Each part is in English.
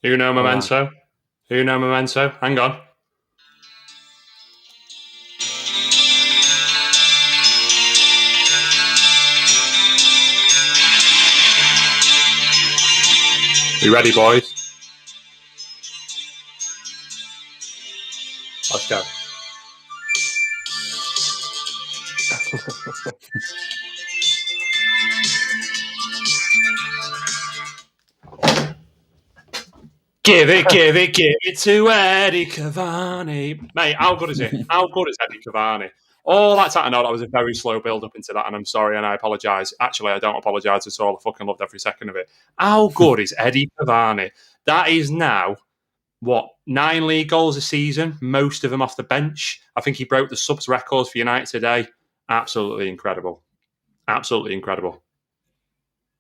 Uno Hold on. memento. Uno memento. Hang on. You ready, boys? Let's go. Give it to Eddie Cavani. Mate, how good is it? How good is Eddie Cavani? All that time, I know that was a very slow build up into that, and I'm sorry, and I apologise. Actually, I don't apologise at all. I fucking loved every second of it. How good is Eddie Cavani? That is now, 9 league goals a season, most of them off the bench. I think he broke the subs records for United today. Absolutely incredible. Absolutely incredible.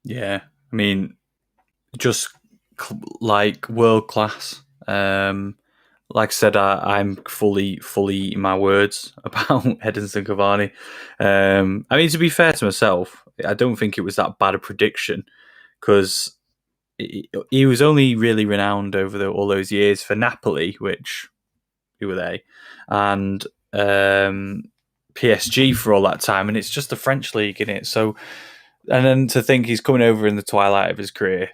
Yeah, I mean, just like world class. Like I said, I'm fully in my words about Edinson Cavani. I mean, to be fair to myself, I don't think it was that bad a prediction because he was only really renowned over all those years for Napoli, which who were they, and PSG for all that time, and it's just the French league in it. So, and then to think he's coming over in the twilight of his career,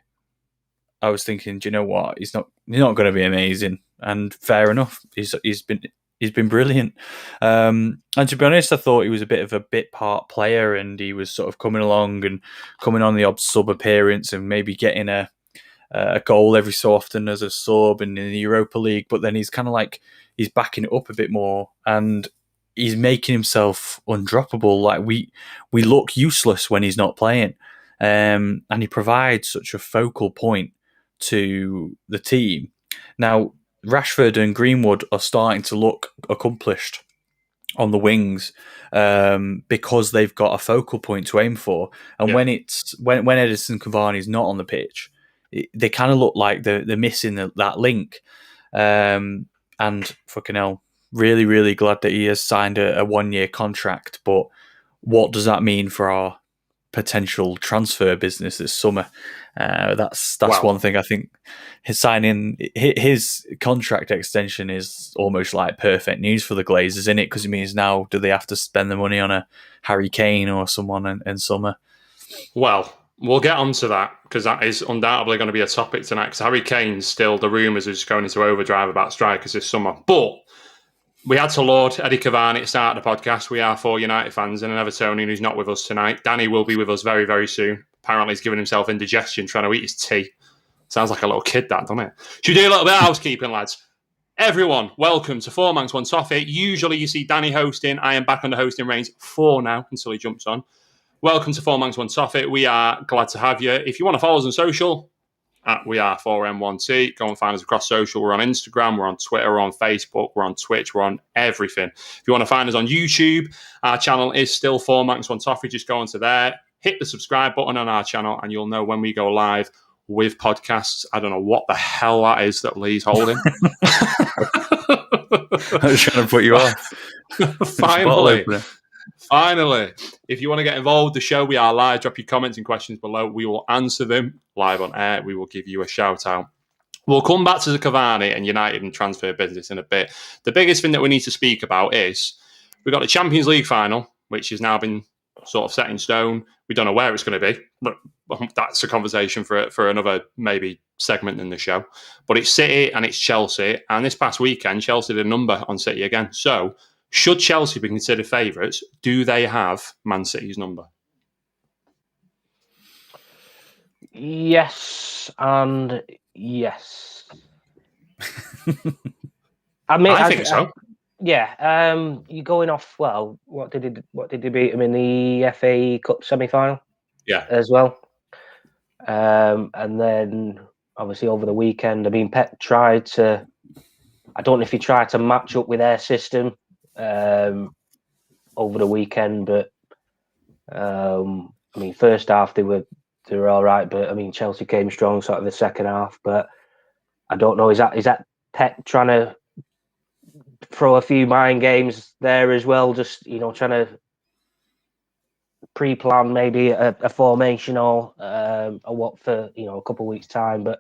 I was thinking, do you know what? He's not going to be amazing, and fair enough. He's been brilliant. And to be honest, I thought he was a bit of a bit part player, and he was sort of coming along and coming on the odd sub appearance, and maybe getting a goal every so often as a sub and in the Europa League. But then he's kind of like he's backing it up a bit more, and he's making himself undroppable. Like we look useless when he's not playing, and he provides such a focal point to the team. Now, Rashford and Greenwood are starting to look accomplished on the wings because they've got a focal point to aim for. And when Edinson Cavani is not on the pitch, they kind of look like they're missing that link. And fucking hell, really, really glad that he has signed a 1-year contract. But what does that mean for our potential transfer business this summer? That's one thing I think his contract extension is almost like perfect news for the Glazers, isn't it? Because it means now do they have to spend the money on a Harry Kane or someone in summer? Well, we'll get onto that because that is undoubtedly going to be a topic tonight. Because Harry Kane's still the rumours are just going into overdrive about strikers this summer, but we had to laud Eddie Cavani at the start of the podcast. We are 4 United fans and an Evertonian who's not with us tonight. Danny will be with us very, very soon. Apparently he's giving himself indigestion trying to eat his tea. Sounds like a little kid, that, doesn't it? Should we do a little bit of housekeeping, lads? Everyone, welcome to Four Manx One Toffee. Usually you see Danny hosting. I am back on the hosting reins for now until he jumps on. Welcome to Four Manx One Toffee. We are glad to have you. If you want to follow us on social, we are 4M1T. Go and find us across social. We're on Instagram, we're on Twitter, we're on Facebook, we're on Twitch, we're on everything. If you want to find us on YouTube, our channel is still 4Max1 Toffee. Just go onto there, hit the subscribe button on our channel, and you'll know when we go live with podcasts. I don't know what the hell that is that Lee's holding. I was trying to put you off. Finally, if you want to get involved with the show, we are live. Drop your comments and questions below. We will answer them live on air. We will give you a shout out. We'll come back to the Cavani and United and transfer business in a bit. The biggest thing that we need to speak about is we've got the Champions League final, which has now been sort of set in stone. We don't know where it's going to be, but that's a conversation for another maybe segment in the show. But it's City and it's Chelsea. And this past weekend, Chelsea did a number on City again. So should Chelsea be considered favourites? Do they have Man City's number? Yes and yes. I think so. You're going off. Well, what did he beat him in the FA Cup semi-final? Yeah, as well. And then obviously over the weekend, I mean, Pep tried to. I don't know if he tried to match up with their system over the weekend, but I mean, first half they were all right, but I mean, Chelsea came strong sort of the second half. But I don't know, is that Pep trying to throw a few mind games there as well? Just trying to pre-plan maybe a formation or what for a couple of weeks time. But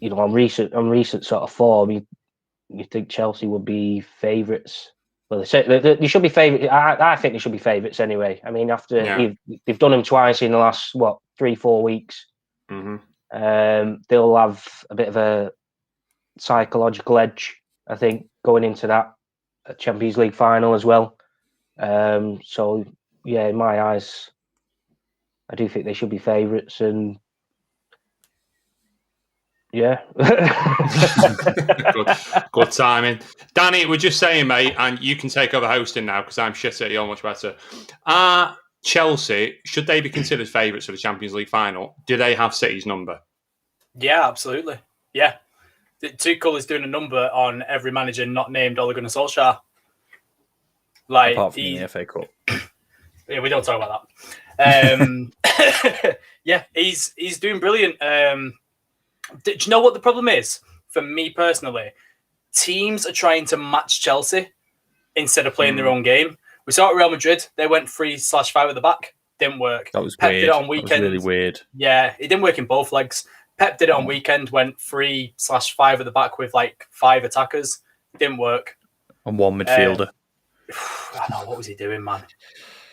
on recent sort of form, you think Chelsea would be favourites. Well, they should be favourites. I think they should be favourites anyway. I mean, after they've done them twice in the last 3-4 weeks, they'll have a bit of a psychological edge, I think, going into that Champions League final as well. So yeah, in my eyes, I do think they should be favourites, and yeah. good timing. Danny, we're just saying, mate, and you can take over hosting now because I'm shit at it. You're much better. Chelsea, should they be considered favourites for the Champions League final? Do they have City's number? Yeah, absolutely. Yeah. Tuchel is doing a number on every manager not named Ole Gunnar Solskjaer. Apart from the FA Cup. Yeah, we don't talk about that. Yeah, he's doing brilliant. Do you know what the problem is? For me personally, teams are trying to match Chelsea instead of playing their own game. We saw it at Real Madrid. They went 3/5 at the back. Didn't work. That was Pep weird. did it on weekend. That was really weird. Yeah, it didn't work in both legs. Pep did it on weekend, went 3/5 at the back with 5 attackers. Didn't work. And one midfielder. I know, what was he doing, man?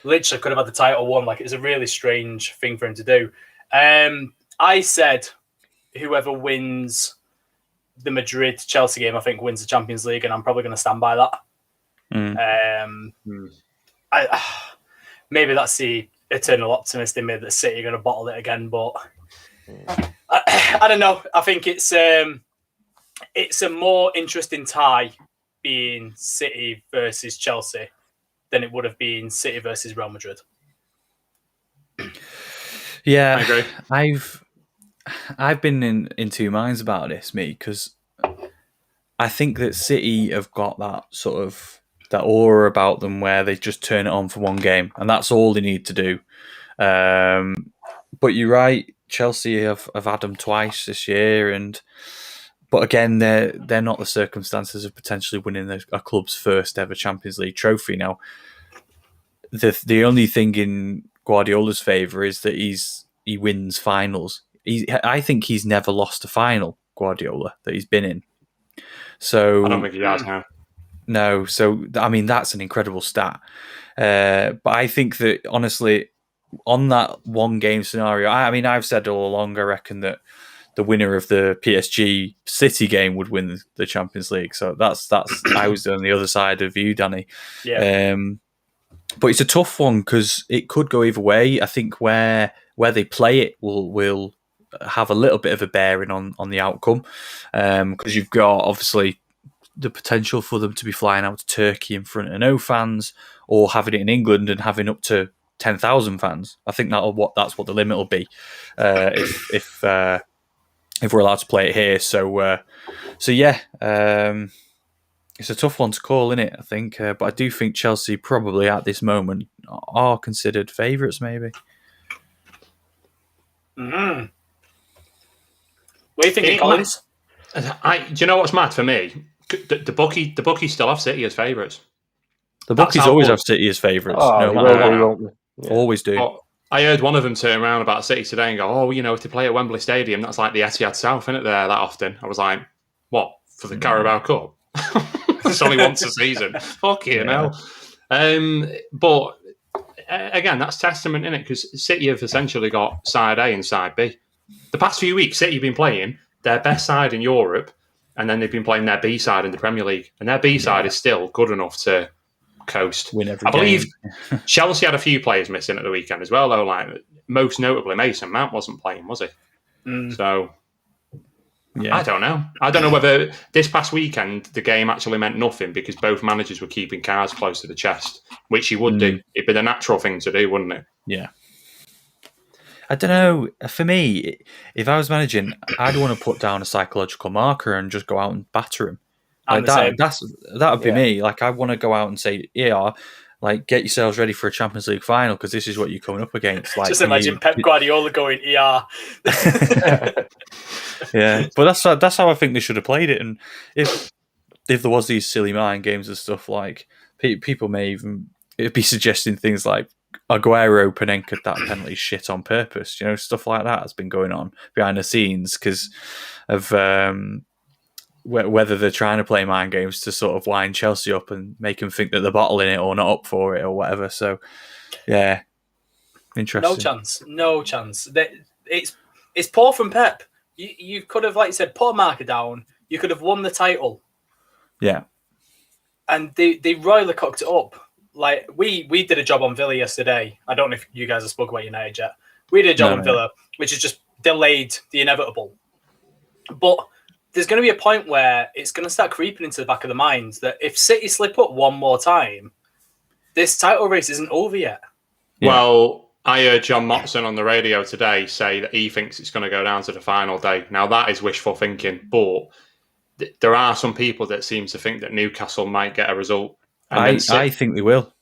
Literally could have had the title won. It was a really strange thing for him to do. I said whoever wins the Madrid-Chelsea game, I think, wins the Champions League, and I'm probably going to stand by that. Maybe that's the eternal optimist in me that City are going to bottle it again, but I don't know. I think it's a more interesting tie being City versus Chelsea than it would have been City versus Real Madrid. Yeah, I agree. I've been in two minds about this, because I think that City have got that sort of that aura about them where they just turn it on for one game, and that's all they need to do. But you're right, Chelsea have had them twice this year, but again, they're not the circumstances of potentially winning a club's first ever Champions League trophy. Now, the only thing in Guardiola's favour is that he wins finals. I think he's never lost a final, Guardiola, that he's been in. So I don't think he has now. No, so I mean that's an incredible stat. But I think that honestly, on that one game scenario, I mean I've said all along, I reckon that the winner of the PSG City game would win the Champions League. So that's I was on the other side of you, Danny. Yeah. But it's a tough one because it could go either way. I think where they play it will have a little bit of a bearing on the outcome, because you've got obviously the potential for them to be flying out to Turkey in front of no fans, or having it in England and having up to 10,000 fans. I think that's what the limit will be if we're allowed to play it here. So yeah, it's a tough one to call, isn't it? I think, but I do think Chelsea probably at this moment are considered favourites, maybe. Mm. What do you think, Collins? Do you know what's mad for me? The bookies still have City as favourites. The bookies always have City as favourites. No matter what. Yeah. Always do. Oh, I heard one of them turn around about City today and go, if they play at Wembley Stadium, that's like the Etihad South, isn't it, there that often? I was like, what, for the Carabao Cup? It's only once a season. Fucking hell. But again, that's testament, isn't it? Because City have essentially got side A and side B. The past few weeks, City have been playing their best side in Europe, and then they've been playing their B side in the Premier League. And their B side is still good enough to coast. Win every I believe Chelsea had a few players missing at the weekend as well, though. Like most notably, Mason Mount wasn't playing, was he? So I don't know. I don't know whether this past weekend the game actually meant nothing because both managers were keeping cards close to the chest, which you would do. It'd be the natural thing to do, wouldn't it? Yeah. I don't know. For me, if I was managing, I'd want to put down a psychological marker and just go out and batter him. Like that would be me. Like I want to go out and say, get yourselves ready for a Champions League final because this is what you're coming up against. Like, just imagine Pep Guardiola going, Yeah, but that's how I think they should have played it. And if there was these silly mind games and stuff, like people may even be suggesting things like Aguero Panenka that penalty shit on purpose. Stuff like that has been going on behind the scenes because of whether they're trying to play mind games to sort of wind Chelsea up and make them think that they're bottling it or not up for it or whatever. So, yeah, interesting. No chance. It's poor from Pep. You could have, like you said, put a marker down. You could have won the title. Yeah. And they royally cocked it up. Like, we did a job on Villa yesterday. I don't know if you guys have spoken about United yet. We did a job on Villa, which has just delayed the inevitable. But there's going to be a point where it's going to start creeping into the back of the minds that if City slip up one more time, this title race isn't over yet. Yeah. Well, I heard John Motson on the radio today say that he thinks it's going to go down to the final day. Now, that is wishful thinking, but there are some people that seem to think that Newcastle might get a result. I think they will.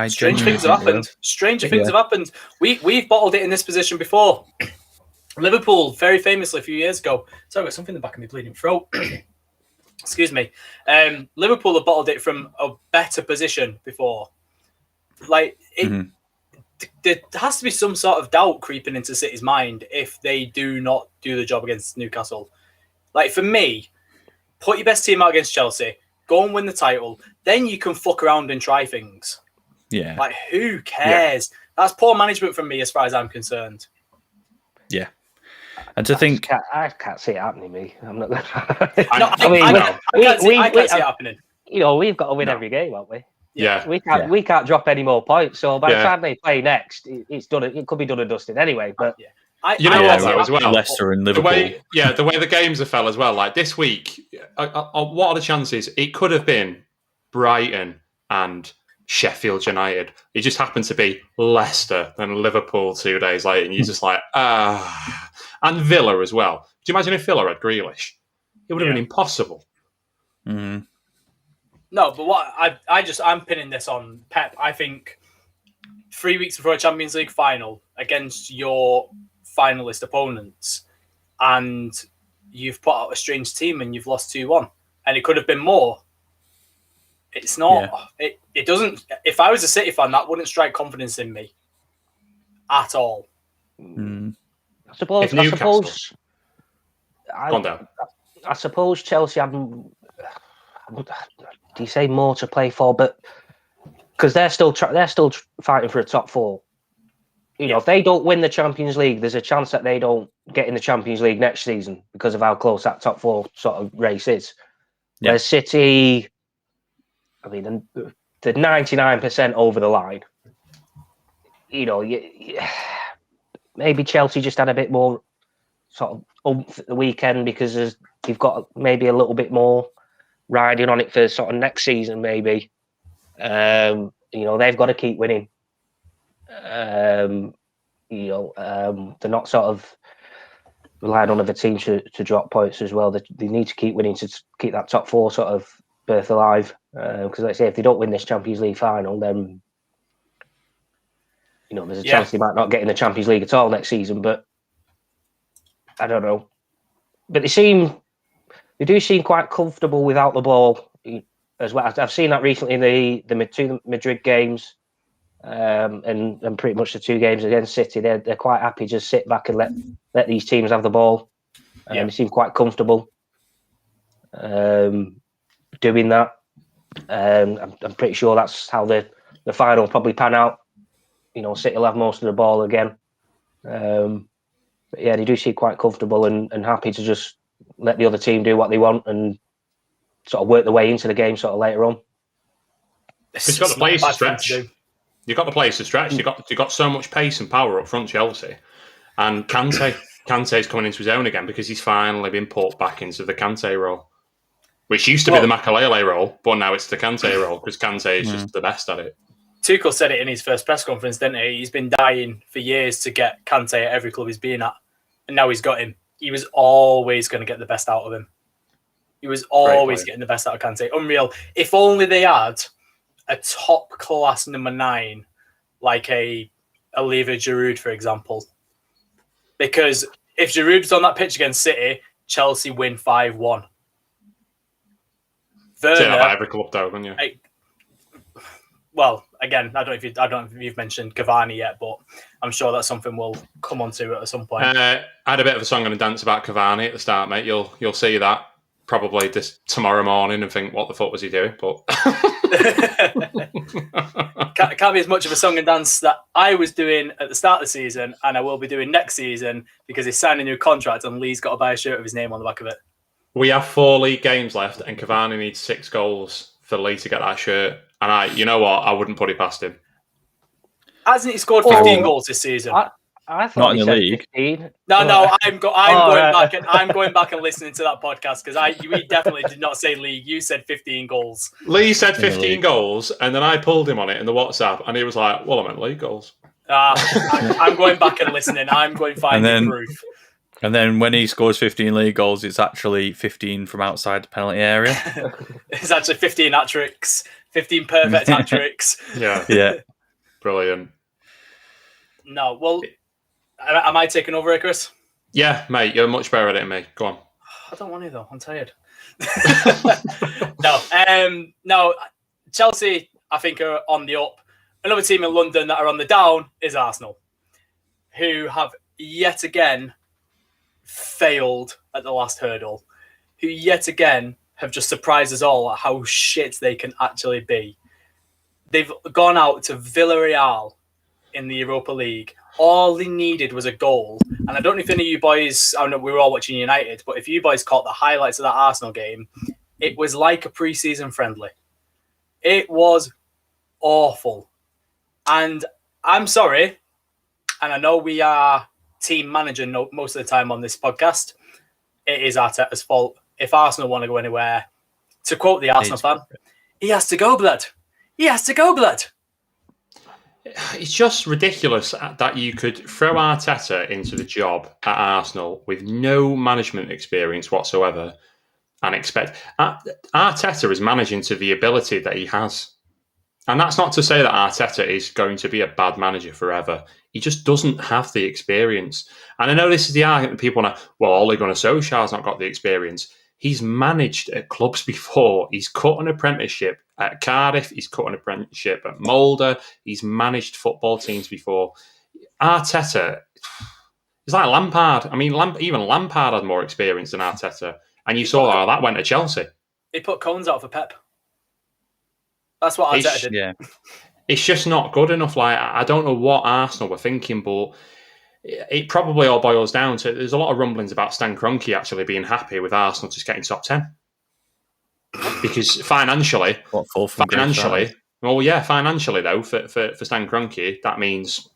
Strange things have happened. Stranger things have happened. We've bottled it in this position before. Liverpool, very famously a few years ago. Sorry, I've got something in the back of my bleeding throat. Excuse me. Liverpool have bottled it from a better position before. Like, there has to be some sort of doubt creeping into City's mind if they do not do the job against Newcastle. Like, for me, put your best team out against Chelsea, go and win the title, then you can fuck around and try things. Yeah. Like, who cares? Yeah. That's poor management from me as far as I'm concerned. Yeah. And to think... I can't see it happening, me. I'm not... I can't see it happening. We've got to win every game, haven't we? Yeah. We can't drop any more points. So by the time they play next, it's done. It could be done and dusted anyway. But what though, as well, Leicester and Liverpool. The way the games have fell as well. Like this week, what are the chances? It could have been Brighton and Sheffield United. It just happened to be Leicester and Liverpool 2 days later, and you're just like, and Villa as well. Do you imagine if Villa had Grealish? It would have been impossible. Mm-hmm. No, but what I'm pinning this on Pep. I think 3 weeks before a Champions League final against your finalist opponents, and you've put out a strange team and you've lost 2-1, and it could have been more. It's not. Yeah. It doesn't. If I was a City fan, that wouldn't strike confidence in me at all. Mm. I suppose. I suppose Chelsea haven't. Do you say more to play for? But because they're still fighting for a top four. If they don't win the Champions League, there's a chance that they don't get in the Champions League next season because of how close that top four sort of race is. Yeah. Whereas City, I mean, they're 99% over the line. Maybe Chelsea just had a bit more sort of oomph at the weekend because you've got maybe a little bit more riding on it for sort of next season, maybe. They've got to keep winning. They're not sort of relying on other teams to drop points as well. They need to keep winning to keep that top four sort of berth alive. Because, like I say, if they don't win this Champions League final, then there's a chance they might not get in the Champions League at all next season. But I don't know. But they do seem quite comfortable without the ball as well. I've seen that recently in the two Madrid games, and pretty much the 2 games against City. They're quite happy to just sit back and let these teams have the ball. They seem quite comfortable doing that. I'm pretty sure that's how the final will probably pan out. City will have most of the ball again. But they do seem quite comfortable and happy to just let the other team do what they want and sort of work their way into the game sort of later on. You've got the players to stretch. You've got the players to stretch. You've got so much pace and power up front, Chelsea. And Kante's coming into his own again because he's finally been put back into the Kante role, which used to be the Makalele role, but now it's the Kante role because Kante is just the best at it. Tuchel said it in his first press conference, didn't he? He's been dying for years to get Kante at every club he's been at, and now he's got him. He was always going to get the best out of him. He was always getting the best out of Kante. Unreal. If only they had a top-class number 9, like a Olivier Giroud, for example. Because if Giroud's on that pitch against City, Chelsea win 5-1. Say that about every club, though, wouldn't you? again, I don't know if you've mentioned Cavani yet, but I'm sure that's something we'll come on to at some point. I had a bit of a song and a dance about Cavani at the start, mate. You'll see that probably this tomorrow morning and think, what the fuck was he doing? But can't be as much of a song and dance that I was doing at the start of the season, and I will be doing next season because he's signed a new contract and Lee's got to buy a shirt with his name on the back of it. We have 4 league games left, and Cavani needs 6 goals for Lee to get that shirt. And you know what? I wouldn't put it past him. Hasn't he scored 15 goals this season? I thought Not he in the said league. 15. No, I'm going back and listening to that podcast because we definitely did not say league. You said 15 goals. Lee said 15 goals, and then I pulled him on it in the WhatsApp, and he was like, "Well, I meant league goals." I'm going back and listening. I'm going to find the proof. And then when he scores 15 league goals, it's actually 15 from outside the penalty area. It's actually 15 hat-tricks, 15 perfect hat-tricks. Yeah. Brilliant. No, well, am I taking over here, Chris? Yeah, mate, you're much better at it than me. Go on. I don't want to, though. I'm tired. No, Chelsea, I think, are on the up. Another team in London that are on the down is Arsenal, who have yet again failed at the last hurdle, who yet again have just surprised us all at how shit they can actually be. They've gone out to Villarreal in the Europa League. All they needed was a goal. And I don't know if any of you boys, I know we were all watching United, but if you boys caught the highlights of that Arsenal game, it was like a pre-season friendly. It was awful. And I'm sorry, and I know we are team manager most of the time on this podcast, it is Arteta's fault. If Arsenal want to go anywhere, to quote the Arsenal fan, he has to go, blood. He has to go, blood. It's just ridiculous that you could throw Arteta into the job at Arsenal with no management experience whatsoever and expect... Arteta is managing to the ability that he has. And that's not to say that Arteta is going to be a bad manager forever. He just doesn't have the experience. And I know this is the argument that people want to, well, Ole Gunnar Solskjaer's not got the experience. He's managed at clubs before. He's cut an apprenticeship at Cardiff. He's cut an apprenticeship at Molde. He's managed football teams before. Arteta is like Lampard. I mean, even Lampard had more experience than Arteta. And you saw how that went to Chelsea. He put Cones out for Pep. That's what Arteta did. Yeah. It's just not good enough. Like, I don't know what Arsenal were thinking, but it probably all boils down to there's a lot of rumblings about Stan Kroenke actually being happy with Arsenal just getting top 10. Because financially, though, for Stan Kroenke, that means,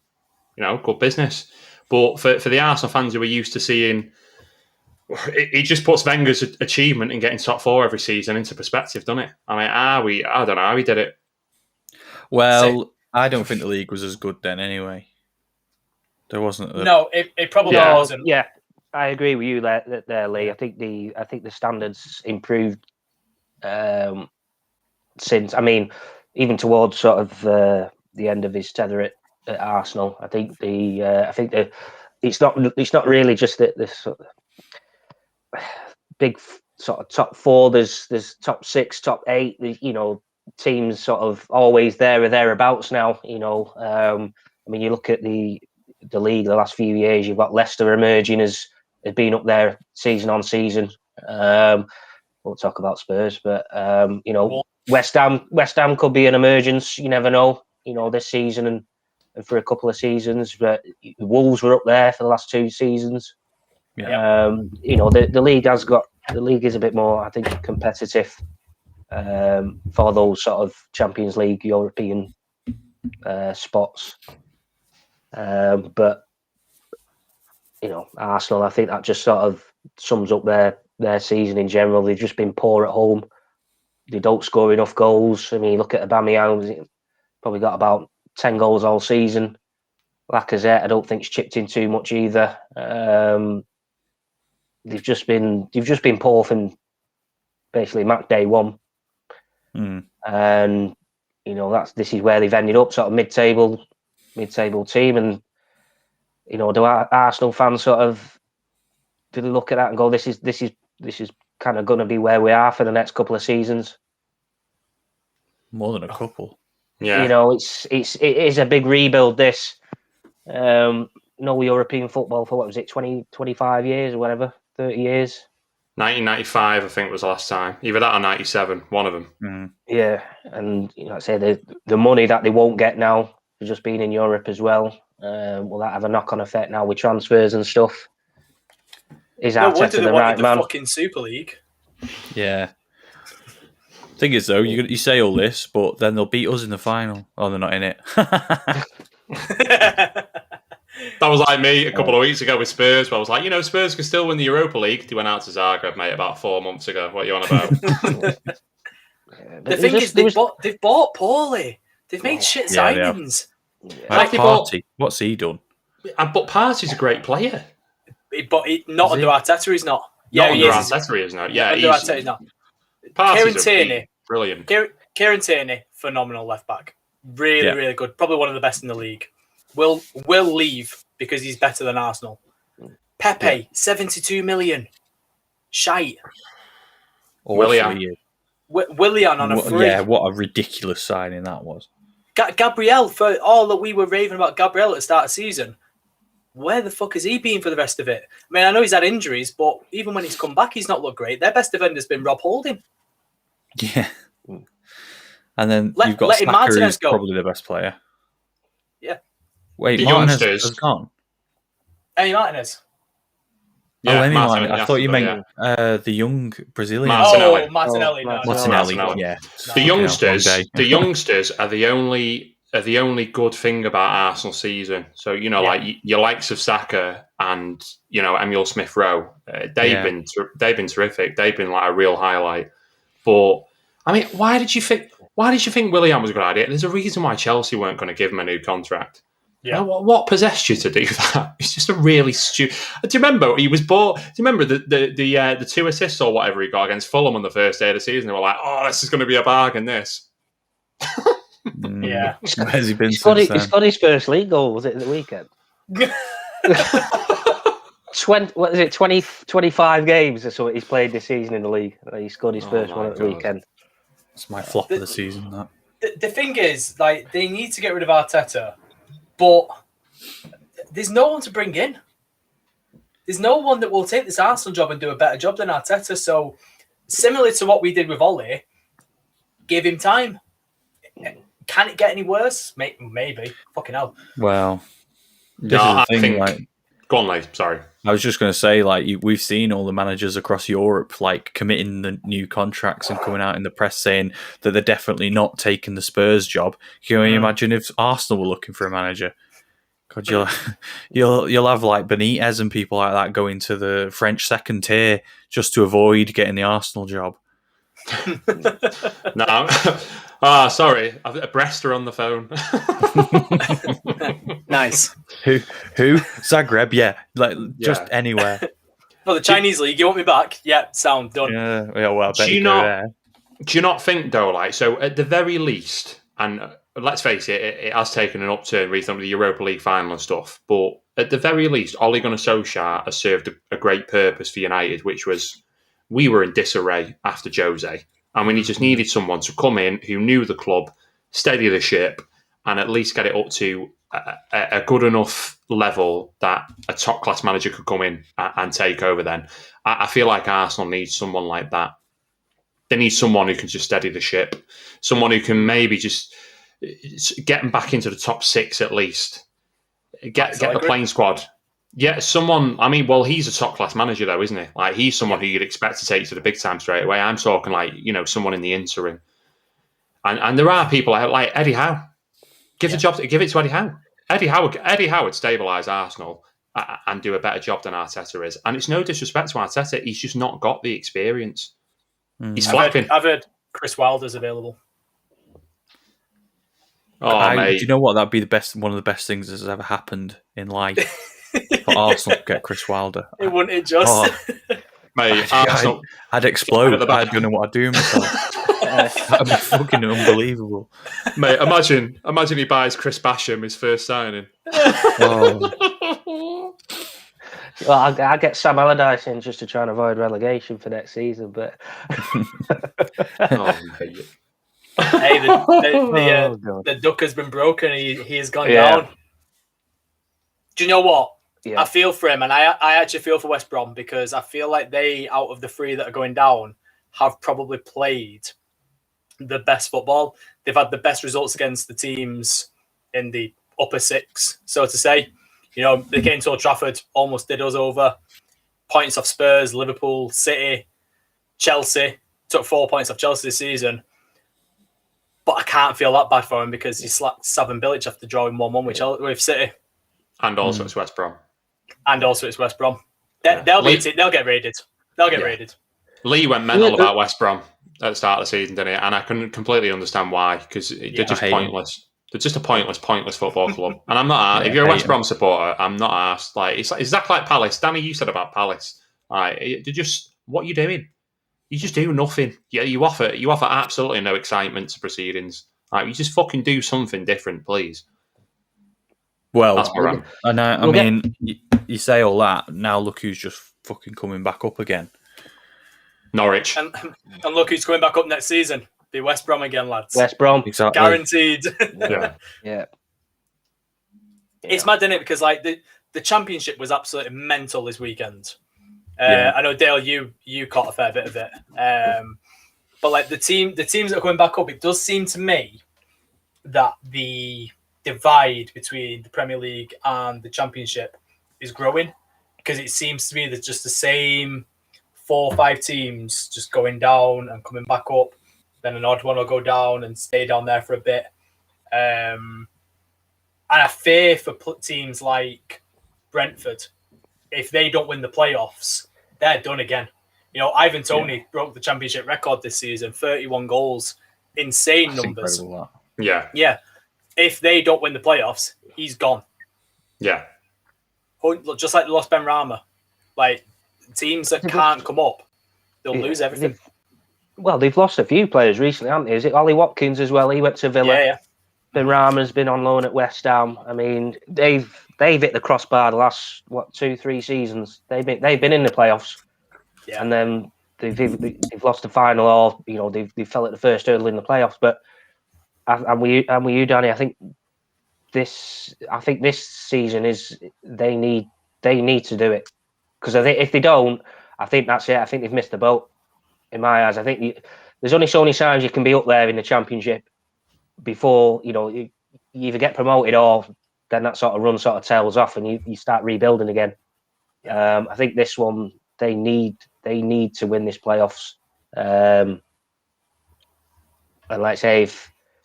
good business. But for the Arsenal fans who are used to seeing, it just puts Wenger's achievement in getting top 4 every season into perspective, doesn't it? I mean, I don't know how he did it. Well, I don't think the league was as good then anyway. There wasn't. No, it probably wasn't. Yeah, I agree with you there, Lee. I think the standards improved since. I mean, even towards sort of the end of his tether at Arsenal. I think it's not really just the sort of big sort of top 4. There's top 6, top 8. Teams sort of always there or thereabouts now. I mean, you look at the league the last few years. You've got Leicester emerging as being up there season on season. We'll talk about Spurs, but West Ham could be an emergence. You never know. This season and for a couple of seasons. But Wolves were up there for the last 2 seasons. Yeah. The league is a bit more, I think, competitive for those sort of Champions League, European spots. But Arsenal, I think that just sort of sums up their season in general. They've just been poor at home. They don't score enough goals. I mean, look at Aubameyang, probably got about 10 goals all season. Lacazette, I don't think, has chipped in too much either. They've just been poor from basically match day 1. And this is where they've ended up, sort of mid-table team. And do Arsenal fans sort of do they look at that and go, this is kind of going to be where we are for the next couple of seasons? More than a couple. Yeah. You know, it is a big rebuild. This no European football for what was it, 20, 25 years or whatever, 30 years. 1995, I think, was the last time. Either that or 97, one of them. Mm. Yeah, and like I say, the money that they won't get now for just being in Europe as well. Will that have a knock-on effect now with transfers and stuff? Is No wonder Arteta they the wanted right the man? fucking Super League. Yeah. Thing is, though, you say all this, but then they'll beat us in the final. Oh, they're not in it. That was like me a couple of weeks ago with Spurs, where I was like, Spurs can still win the Europa League. They went out to Zagreb, mate, about 4 months ago. What are you on about? The thing is, they've bought poorly. They've made shit signings. Like Partey, what's he done? But Partey's a great player. But not under Arteta, he's not. Not under Arteta, he is not. Yeah, under Arteta, he's not. Kieran Tierney, brilliant. Kieran Tierney, phenomenal left back. Really good. Probably one of the best in the league. Will leave because he's better than Arsenal. Pepe, 72 million. Shite. Willian on a free. Yeah, what a ridiculous signing that was. Gabriel, for all that we were raving about Gabriel at the start of the season, where the fuck has he been for the rest of it? I mean, I know he's had injuries, but even when he's come back, he's not looked great. Their best defender's been Rob Holding. Yeah. And then you've got Saka, who's probably the best player. Yeah. Wait, the Martinez youngsters has gone? Emi Martinez. Yeah, Martinez. I thought you meant the young Brazilian. Martinelli. Martinelli. Martinelli. Yeah. The youngsters are the only good thing about Arsenal season. So like your likes of Saka and Emile Smith Rowe, they've been terrific. They've been like a real highlight. But I mean, why did you think Willian was a good idea? There's a reason why Chelsea weren't going to give him a new contract. Yeah. What possessed you to do that? It's just a really stupid. Do you remember he was bought? Do you remember the 2 assists or whatever he got against Fulham on the first day of the season? They were like, "Oh, this is going to be a bargain." This. Yeah. Where's he been He's got his first league goal. Was it at the weekend? 25 games or so he's played this season in the league. He scored his first one at the weekend. It's my flop of the season. That. The thing is, like, they need to get rid of Arteta, but there's no one to bring in. There's no one that will take this Arsenal job and do a better job than Arteta. So, similar to what we did with Ollie, give him time. Can it get any worse? Maybe. Fucking hell. Well, I think. Go on, Lee. Sorry. I was just going to say, like, we've seen all the managers across Europe, like, committing the new contracts and coming out in the press saying that they're definitely not taking the Spurs job. Can you imagine if Arsenal were looking for a manager? God, you'll have, like, Benitez and people like that going to the French second tier just to avoid getting the Arsenal job. No. Sorry. I've a Brester on the phone. Nice. Who? Zagreb? Yeah. Just anywhere. Well, the Chinese league, you want me back? Yeah, sound done. Yeah, well, I bet do you not think, though, like, so at the very least, and let's face it, it has taken an upturn recently with the Europa League final and stuff, but at the very least, Ole Gunnar Solskjaer has served a great purpose for United, which was we were in disarray after Jose. And we just needed someone to come in who knew the club, steady the ship, and at least get it up to a good enough level that a top-class manager could come in and take over then. I feel like Arsenal needs someone like that. They need someone who can just steady the ship, someone who can maybe just get them back into the top 6 at least, get the playing squad. Yeah, someone. I mean, well, he's a top-class manager, though, isn't he? Like, he's someone who you'd expect to take to the big time straight away. I'm talking like, someone in the interim. And there are people like Eddie Howe. Give it to Eddie Howe. Eddie Howe would stabilise Arsenal and do a better job than Arteta is. And it's no disrespect to Arteta. He's just not got the experience. He's flapping. I've heard Chris Wilder's available. Do you know what? That'd be one of the best things that has ever happened in life. For Arsenal to get Chris Wilder. Wouldn't it just? Mate, I'd explode. I don't know what I'd do myself. That'd be fucking unbelievable. Mate, imagine he buys Chris Basham his first signing. Well, I'll get Sam Allardyce in just to try and avoid relegation for next season, but... Mate. Hey, Oh, God. the duck has been broken. He has gone Yeah. down. Do you know what? Yeah. I feel for him, and I actually feel for West Brom because I feel like they, out of the three that are going down, have probably played the best football. They've had the best results against the teams in the upper six, so to say. You know, they came to Old Trafford, almost did us over. Points off Spurs, Liverpool, City, Chelsea. Took 4 points off Chelsea this season. But I can't feel that bad for him because he slapped Savin Bilic after drawing 1-1 with City. And also it's West Brom. And also it's West Brom. They'll get raided. They'll get raided. Lee went mental about West Brom at the start of the season, didn't he? And I couldn't completely understand why, because they're just pointless. They're just a pointless football club. And I'm not if you're a West Brom supporter, I'm not arsed. Like, it's exactly like Palace. Danny, you said about Palace. Like, they're just, what are you doing? You just do nothing. Yeah, you offer absolutely no excitement to proceedings. Like, you just fucking do something different, please. Well, that's where I'm. And I mean, you say all that. Now look who's just fucking coming back up again. Norwich. And look who's coming back up next season. Be West Brom again, lads. West Brom. Exactly. Guaranteed. Yeah. It's mad, isn't it? Because like the championship was absolutely mental this weekend. I know, Dale, you caught a fair bit of it. But like the teams that are coming back up, it does seem to me that the divide between the Premier League and the Championship is growing, because it seems to be that just the same 4 or 5 teams just going down and coming back up. Then an odd one will go down and stay down there for a bit. And I fear for teams like Brentford, if they don't win the playoffs, they're done again. You know, Ivan Toney broke the Championship record this season, 31 goals, insane numbers. Incredible, that. Yeah. If they don't win the playoffs, he's gone. Yeah. Just like they lost Ben Rama. Like, teams that can't come up, they'll lose everything. They've lost a few players recently, haven't they? Is it Ollie Watkins as well? He went to Villa. Yeah. Ben Rama's been on loan at West Ham. I mean, they've hit the crossbar the last 2-3 seasons. They've been in the playoffs, and then they've lost the final, or they fell at the first hurdle in the playoffs. But I'm with you, Danny. I think this season is they need to do it, because I think if they don't, I think that's it. I think they've missed the boat. In my eyes, I think there's only so many times you can be up there in the Championship before you either get promoted, or then that sort of run sort of tails off and you start rebuilding again. I think this one they need to win this playoffs. And like I say,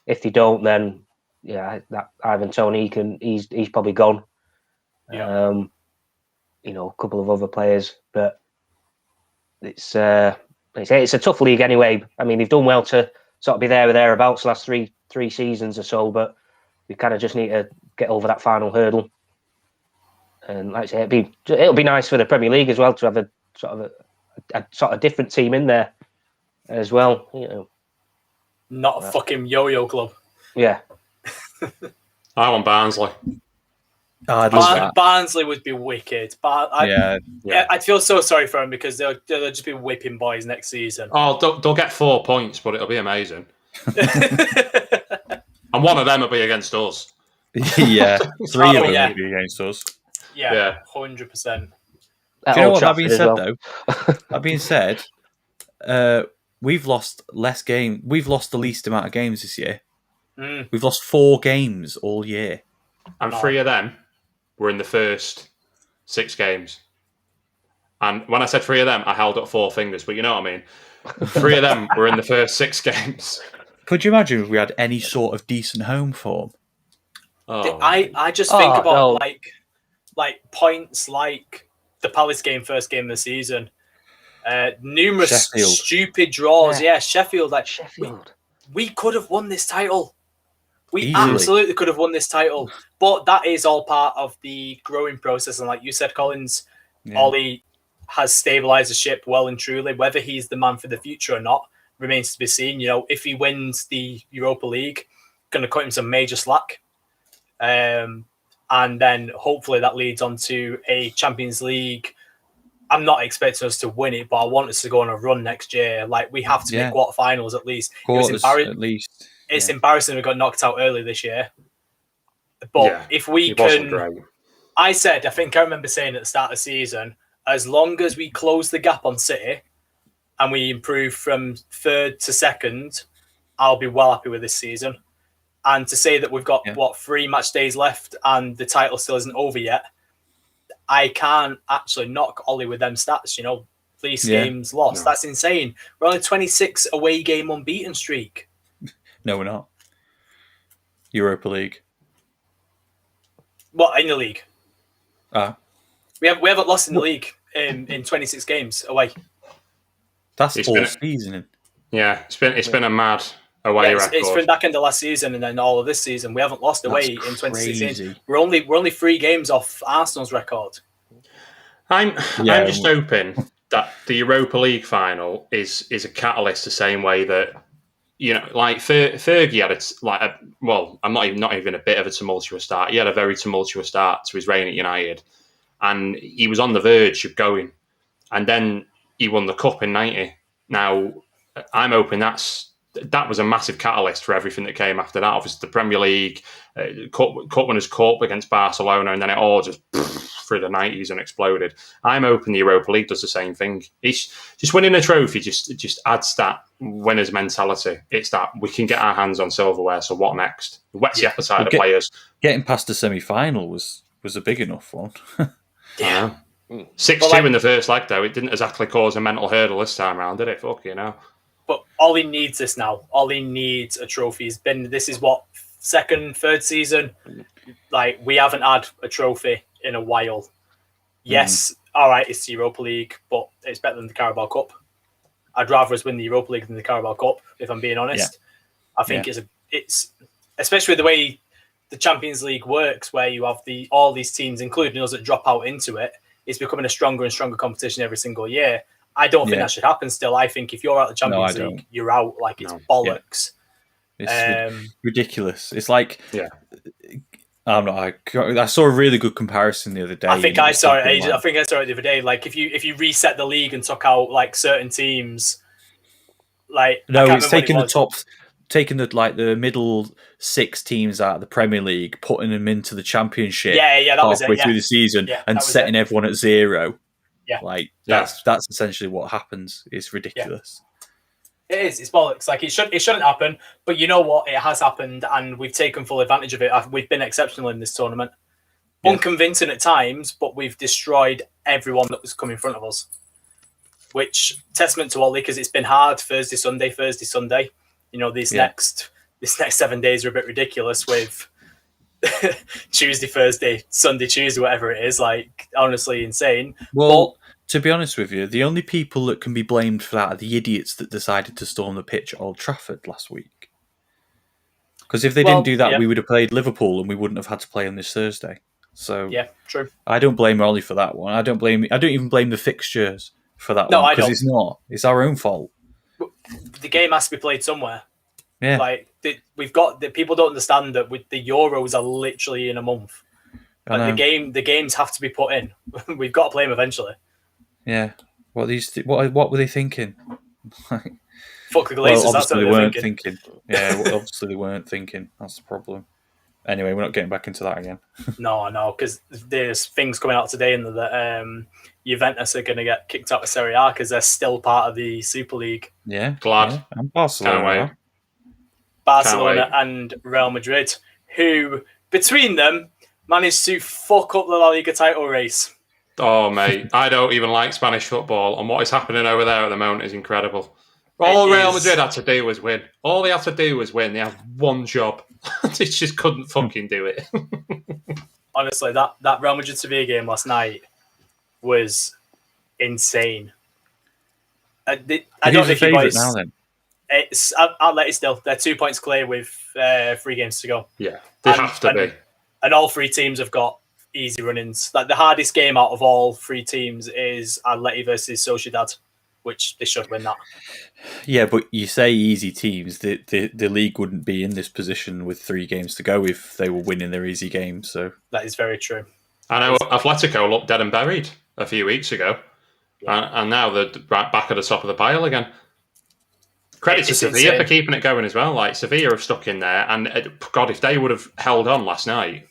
if they don't, then that Ivan Toney he's probably gone. A couple of other players, but it's a tough league anyway. I mean, they've done well to sort of be there or thereabouts the last three seasons or so, but we kind of just need to get over that final hurdle. And like I say, it'll be nice for the Premier League as well to have a sort of different team in there as well. Not a fucking yo-yo club. Yeah. I want Barnsley. Barnsley would be wicked. I'd feel so sorry for them, because they'll just be whipping boys next season. Oh, they'll get 4 points, but it'll be amazing. And one of them will be against us. Yeah, 3 of them will be against us. Yeah, 100%. Do you know what? That being said, though, that being said, we've lost less games. We've lost the least amount of games this year. We've lost 4 games all year, and 3 of them were in the first 6 games. And when I said 3 of them, I held up 4 fingers, but you know what I mean. 3 of them were in the first 6 games. Could you imagine if we had any sort of decent home form? Oh. I just think about like points like the Palace game, first game of the season. Numerous stupid draws. Yeah, Sheffield. We could have won this title. We absolutely could have won this title. But that is all part of the growing process. And like you said, Collins, Ollie has stabilised the ship well and truly. Whether he's the man for the future or not remains to be seen. If he wins the Europa League, going to cut him some major slack. And then hopefully that leads on to a Champions League I'm not expecting us to win it, but I want us to go on a run next year. Like, we have to make quarterfinals at least. Quarters at least. It's embarrassing we got knocked out early this year. But if we can... I think I remember saying at the start of the season, as long as we close the gap on City and we improve from third to second, I'll be well happy with this season. And to say that we've got, 3 match days left and the title still isn't over yet, I can't actually knock Ollie with them stats, least games lost. No. That's insane. We're on a 26 away game unbeaten streak. No, we're not. Europa League. What, in the league? We haven't lost in the league in 26 games away. That's all season. Yeah, it's been a mad away record. It's from back end of last season and then all of this season. We haven't lost away in 26 games. We're only 3 games off Arsenal's record. I'm just hoping that the Europa League final is a catalyst the same way that like Fergie had I'm not even a bit of a tumultuous start. He had a very tumultuous start to his reign at United, and he was on the verge of going, and then he won the cup in '90. Now I'm hoping that was a massive catalyst for everything that came after that. Obviously, the Premier League, Cup Winners' Cup against Barcelona, and then it all just through the 90s and exploded. I'm hoping the Europa League does the same thing. It's just winning a trophy just adds that winner's mentality. It's that we can get our hands on silverware, so what next? It whets the appetite of players. Getting past the semi-final was a big enough one. Yeah. 6-2 in the first leg, though. It didn't exactly cause a mental hurdle this time around, did it? But Ollie needs this now. Ollie needs a trophy. This is what, second, third season? Like, we haven't had a trophy in a while. Yes, all right, it's the Europa League, but it's better than the Carabao Cup. I'd rather us win the Europa League than the Carabao Cup, if I'm being honest. Yeah. I think it's especially the way the Champions League works, where you have all these teams, including us, that drop out into it. It's becoming a stronger and stronger competition every single year. I don't think that should happen still. I think if you're out of the Champions League, you're out. Like, it's bollocks. Yeah. It's ridiculous. It's like... Yeah. I saw a really good comparison the other day. I think I saw it the other day. Like, if you reset the league and took out like certain teams, like it's taking the middle 6 teams out of the Premier League, putting them into the Championship. That was it. Halfway through the season, and setting everyone at 0. Yeah, that's essentially what happens. It's ridiculous. It is. It's bollocks. Like, it shouldn't happen. But you know what? It has happened, and we've taken full advantage of it. We've been exceptional in this tournament. Yeah. Unconvincing at times, but we've destroyed everyone that was come in front of us. Which, testament to Ollie, because it's been hard. Thursday, Sunday. These next 7 days are a bit ridiculous with Tuesday, Thursday, Sunday, Tuesday, whatever it is. Like, honestly, insane. Well, to be honest with you, the only people that can be blamed for that are the idiots that decided to storm the pitch at Old Trafford last week. Because if they didn't do that, we would have played Liverpool and we wouldn't have had to play on this Thursday. So yeah, true. I don't blame Ollie for that one. I don't even blame the fixtures for that one, because it's not. It's our own fault. The game has to be played somewhere. Yeah, like people don't understand that the Euros are literally in a month. Like, the games have to be put in. We've got to play them eventually. Yeah. What were they thinking? Fuck the Glazers. That's what they weren't thinking. Yeah, obviously they weren't thinking. That's the problem. Anyway, we're not getting back into that again. No, because there's things coming out today that Juventus are going to get kicked out of Serie A because they're still part of the Super League. Yeah, glad. Yeah. And Barcelona. Barcelona and Real Madrid, who between them managed to fuck up the La Liga title race. Oh, mate, I don't even like Spanish football, and what is happening over there at the moment is incredible. All Real Madrid had to do was win. All they had to do was win. They have one job. They just couldn't fucking do it. Honestly, that Real Madrid-Sevilla game last night was insane. I don't know if you guys... now, then? I'll let it still. They're 2 points clear with 3 games to go. Yeah, they have to be. And all 3 teams have got easy run-ins. Like, the hardest game out of all 3 teams is Atleti versus Sociedad, which they should win that. Yeah, but you say easy teams. The league wouldn't be in this position with 3 games to go if they were winning their easy games. So that is very true. I know Atletico looked dead and buried a few weeks ago. And now they're right back at the top of the pile again. Credit to It's Sevilla insane. for keeping it going as well. Like, Sevilla have stuck in there, and God, if they would have held on last night.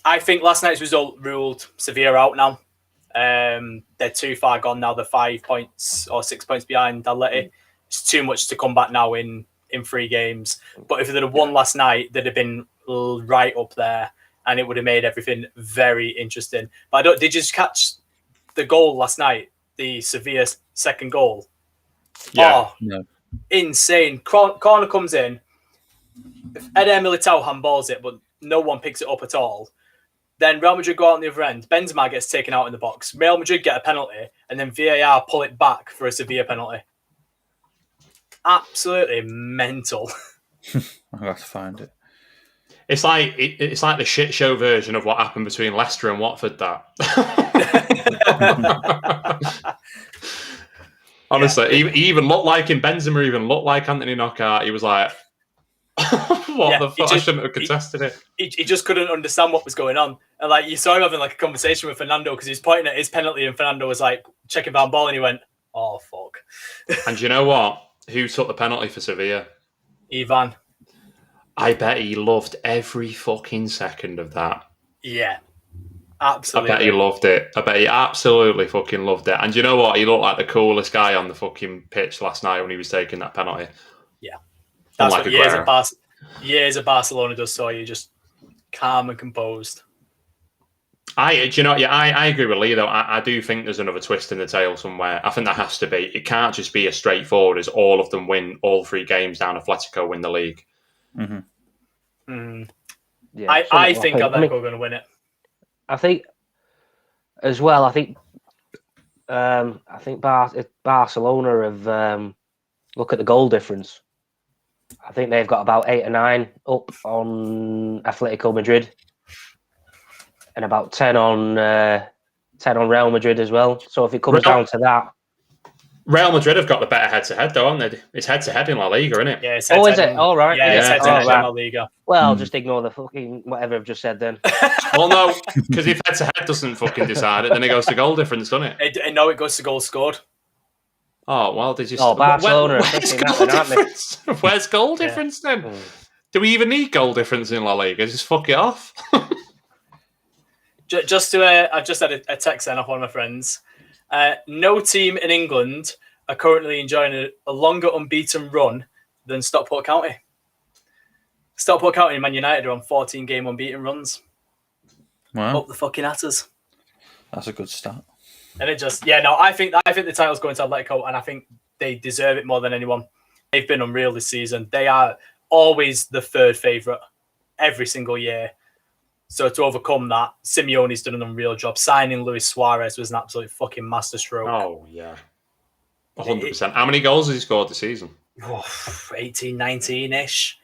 I think last night's result ruled Sevilla out now. They're too far gone now. They're 5 points or 6 points behind Atleti. It's too much to come back now in 3 games. But if they'd have won last night, they'd have been right up there, and it would have made everything very interesting. But did you just catch the goal last night? The Sevilla second goal. Yeah. No. Insane. Corner comes in. Eder Militao handballs it, but no one picks it up at all. Then Real Madrid go out on the other end. Benzema gets taken out in the box. Real Madrid get a penalty, and then VAR pull it back for a Sevilla penalty. Absolutely mental. I'll have to find it. It's like the shit show version of what happened between Leicester and Watford. That honestly, he even looked like him. Benzema even looked like Anthony Knockout. He was like, "What the fuck? I shouldn't have contested it." He just couldn't understand what was going on, and like you saw him having like a conversation with Fernando because he was pointing at his penalty, and Fernando was like checking Van Ball, and he went, "Oh fuck!" And you know what? Who took the penalty for Sevilla? Ivan. I bet he loved every fucking second of that. Yeah, absolutely. I bet he loved it. I bet he absolutely fucking loved it. And you know what? He looked like the coolest guy on the fucking pitch last night when he was taking that penalty. Yeah, that's Unlike what years of Barcelona does. So you're just calm and composed. I agree with Lee though. I do think there's another twist in the tail somewhere. I think there has to be. It can't just be as straightforward as all of them win all 3 games down. Atletico win the league. Mm-hmm. Mm. Yeah, I think Atletico are going to win it. I think as well. I think Barcelona have look at the goal difference. I think they've got about 8 or 9 up on Atletico Madrid, and about 10 on Real Madrid as well. So if it comes down to that, Real Madrid have got the better head-to-head, though, haven't they? It's head-to-head in La Liga, isn't it? Yeah, it's is it? All right. Yeah, it's head-to-head in right. La Liga. Well, just ignore the fucking whatever I've just said then. Well, no, because if head-to-head doesn't fucking decide it, then it goes to goal difference, doesn't it? No, it goes to goals scored. Oh, well, did you... Barcelona. Where's goal difference then? Do we even need goal difference in La Liga? Just fuck it off. I've just had a text then off one of my friends. No team in England are currently enjoying a longer unbeaten run than Stockport County. Stockport County and Man United are on 14-game unbeaten runs. Wow. Up the fucking Hatters. That's a good start. And it just, I think the title's going to Atletico, and I think they deserve it more than anyone. They've been unreal this season. They are always the third favourite every single year. So to overcome that, Simeone's done an unreal job. Signing Luis Suarez was an absolute fucking masterstroke. Oh, yeah. 100%. How many goals has he scored this season? 18, 19-ish.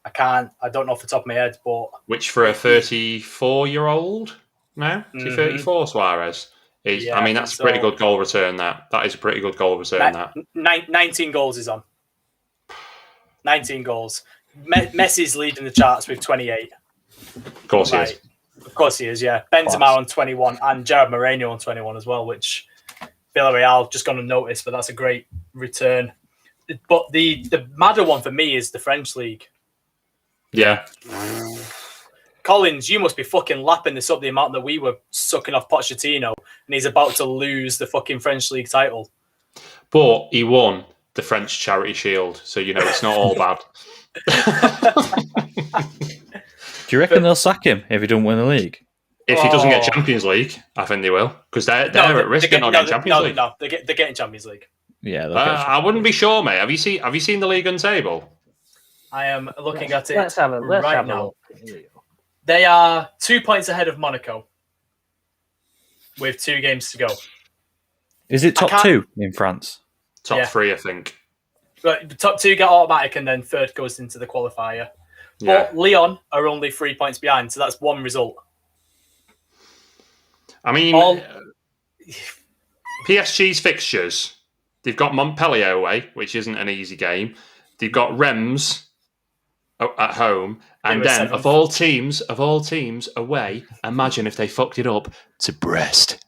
I don't know off the top of my head, but... Which for a 34-year-old now? Is he 34, Suarez? Yeah, I mean, that's a pretty good goal return, that. That is a pretty good goal return, that. 19 goals is on. 19 goals. Messi's leading the charts with 28. Of course he is. Of course he is, yeah. Benzema on 21 and Jared Moreno on 21 as well, which Villarreal just gone unnoticed, but that's a great return. But the madder one for me is the French league. Yeah. Collins, you must be fucking lapping this up the amount that we were sucking off Pochettino, and he's about to lose the fucking French league title. But he won the French Charity Shield, so it's not all bad. Do you reckon they'll sack him if he doesn't win the league? If he doesn't get Champions League, I think they will, because they're at risk of not getting Champions League. No, they're getting Champions League. Yeah, I wouldn't be sure, mate. Have you seen the league on table? I am looking at it Let's have a now. look. They are 2 points ahead of Monaco with 2 games to go. Is it top 2 in France? Top 3, I think. But the top 2 get automatic, and then third goes into the qualifier. Yeah. But Lyon are only 3 points behind, so that's one result. I mean, PSG's fixtures, they've got Montpellier away, which isn't an easy game. They've got Reims at home, and then of all teams away, imagine if they fucked it up to Brest.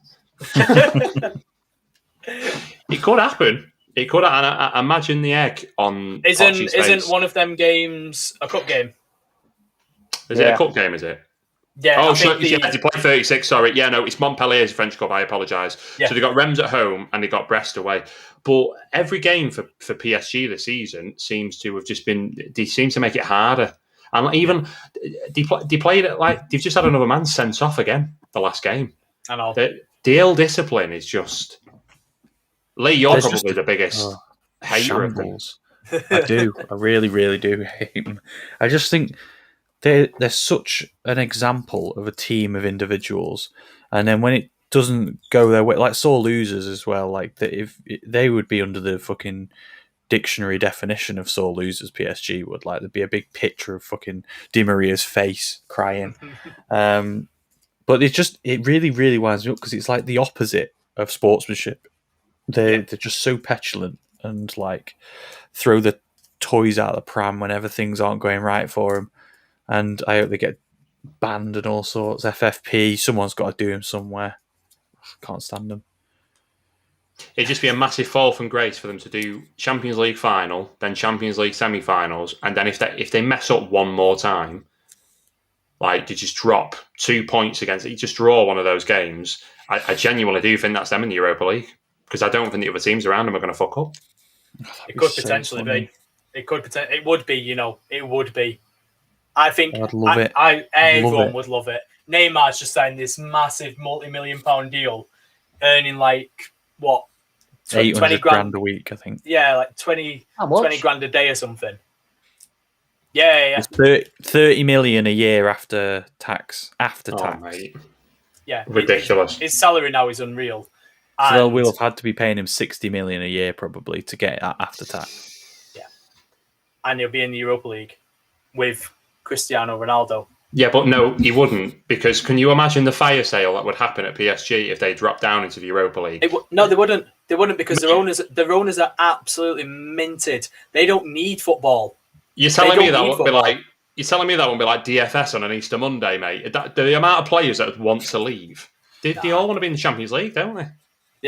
It could happen. It could. And I imagine the egg on Poch's face. Isn't one of them games a cup game? Is it a cup game? Is it? Yeah. Oh, so they play 36. Sorry, yeah, no, it's Montpellier's French Cup. I apologise. Yeah. So they got Reims at home and they got Brest away. But every game for PSG this season seems to have just been. They seem to make it harder. And even they played it like they've just had another man sent off again. The last game. I know. The ill discipline is just. Lee, you're probably the biggest hater of them. I do. I really, really do hate them. I just think. They're such an example of a team of individuals, and then when it doesn't go their way, like sore losers as well. Like if they would be under the fucking dictionary definition of sore losers, PSG would like there'd be a big picture of fucking Di Maria's face crying. But it really, really winds me up because it's like the opposite of sportsmanship. They're just so petulant and like throw the toys out of the pram whenever things aren't going right for them. And I hope they get banned and all sorts. FFP, someone's got to do them somewhere. Can't stand them. It'd just be a massive fall from grace for them to do Champions League final, then Champions League semi-finals, and then if they mess up one more time, like to just drop 2 points against it, you just draw one of those games. I genuinely do think that's them in the Europa League because I don't think the other teams around them are going to fuck up. It could potentially be. It could potentially. It would be. You know, it would be. I think I'd love it. Everyone would love it. Neymar's just signed this massive multi-million-pound deal, earning like what, 20 grand a week, I think. Yeah, like 20 grand a day or something. Yeah. It's 30 million a year after tax. Mate. Yeah, ridiculous. His salary now is unreal. So we'll have had to be paying him 60 million a year probably to get that after tax. Yeah, and he'll be in the Europa League with Cristiano Ronaldo. Yeah, but no, he wouldn't, because can you imagine the fire sale that would happen at PSG if they dropped down into the Europa League? No, they wouldn't. They wouldn't because their owners are absolutely minted. They don't need football. You're telling me that won't be like DFS on an Easter Monday, mate? The amount of players that want to leave, they all want to be in the Champions League, don't they?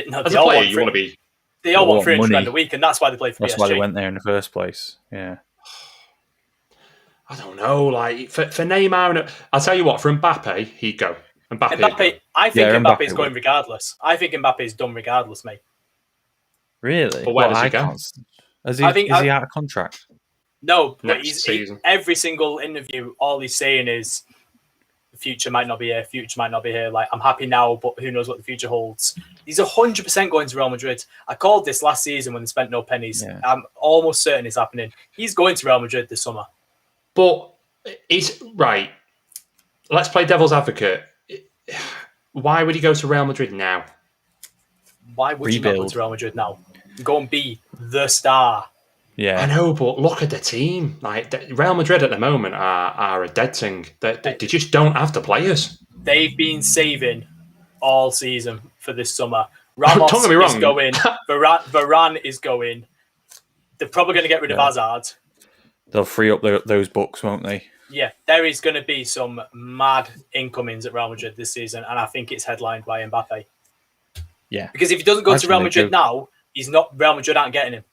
No, as a player, you want to be. They all want 300 grand a week, and that's why they play for PSG. That's why they went there in the first place. Yeah. I don't know, like for Neymar, and I'll tell you what, for Mbappe, he'd go. Mbappe, I think Mbappe's going regardless. I think Mbappe's done regardless, mate. Really? But where does he go? Is he out of contract? No, but every single interview, all he's saying is, the future might not be here, Like, I'm happy now, but who knows what the future holds. He's 100% going to Real Madrid. I called this last season when they spent no pennies. Yeah. I'm almost certain it's happening. He's going to Real Madrid this summer. But it's right. Let's play devil's advocate. Why would he go to Real Madrid now? Why would you not go to Real Madrid now? Go and be the star. Yeah, I know, but look at the team. Like Real Madrid at the moment are a dead thing. They just don't have the players. They've been saving all season for this summer. Ramos is going. Varane is going. They're probably going to get rid of Hazard. They'll free up those books, won't they? Yeah, there is going to be some mad incomings at Real Madrid this season, and I think it's headlined by Mbappe. Yeah, because if he doesn't go to Real Madrid now, Real Madrid aren't getting him.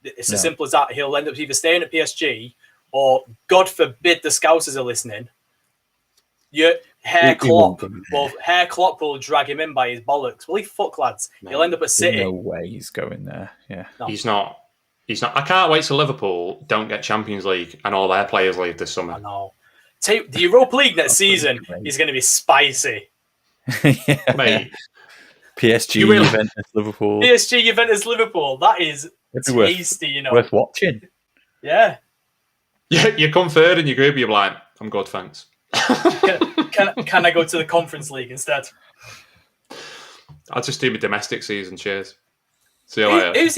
It's as simple as that. He'll end up either staying at PSG or, God forbid, the Scousers are listening. Herr Klopp will drag him in by his bollocks. Well, fuck, lads. He'll end up at City. No way he's going there. Yeah, no. He's not. I can't wait till Liverpool don't get Champions League and all their players leave this summer. I know. The Europa League next season is going to be spicy. Yeah. Mate. PSG, Juventus, Liverpool. PSG, Juventus, Liverpool. That is tasty, you know. Worth watching. Yeah. You come third in your group, you're like, I'm good, thanks. Can I go to the Conference League instead? I'll just do my domestic season, cheers. See you later. Who's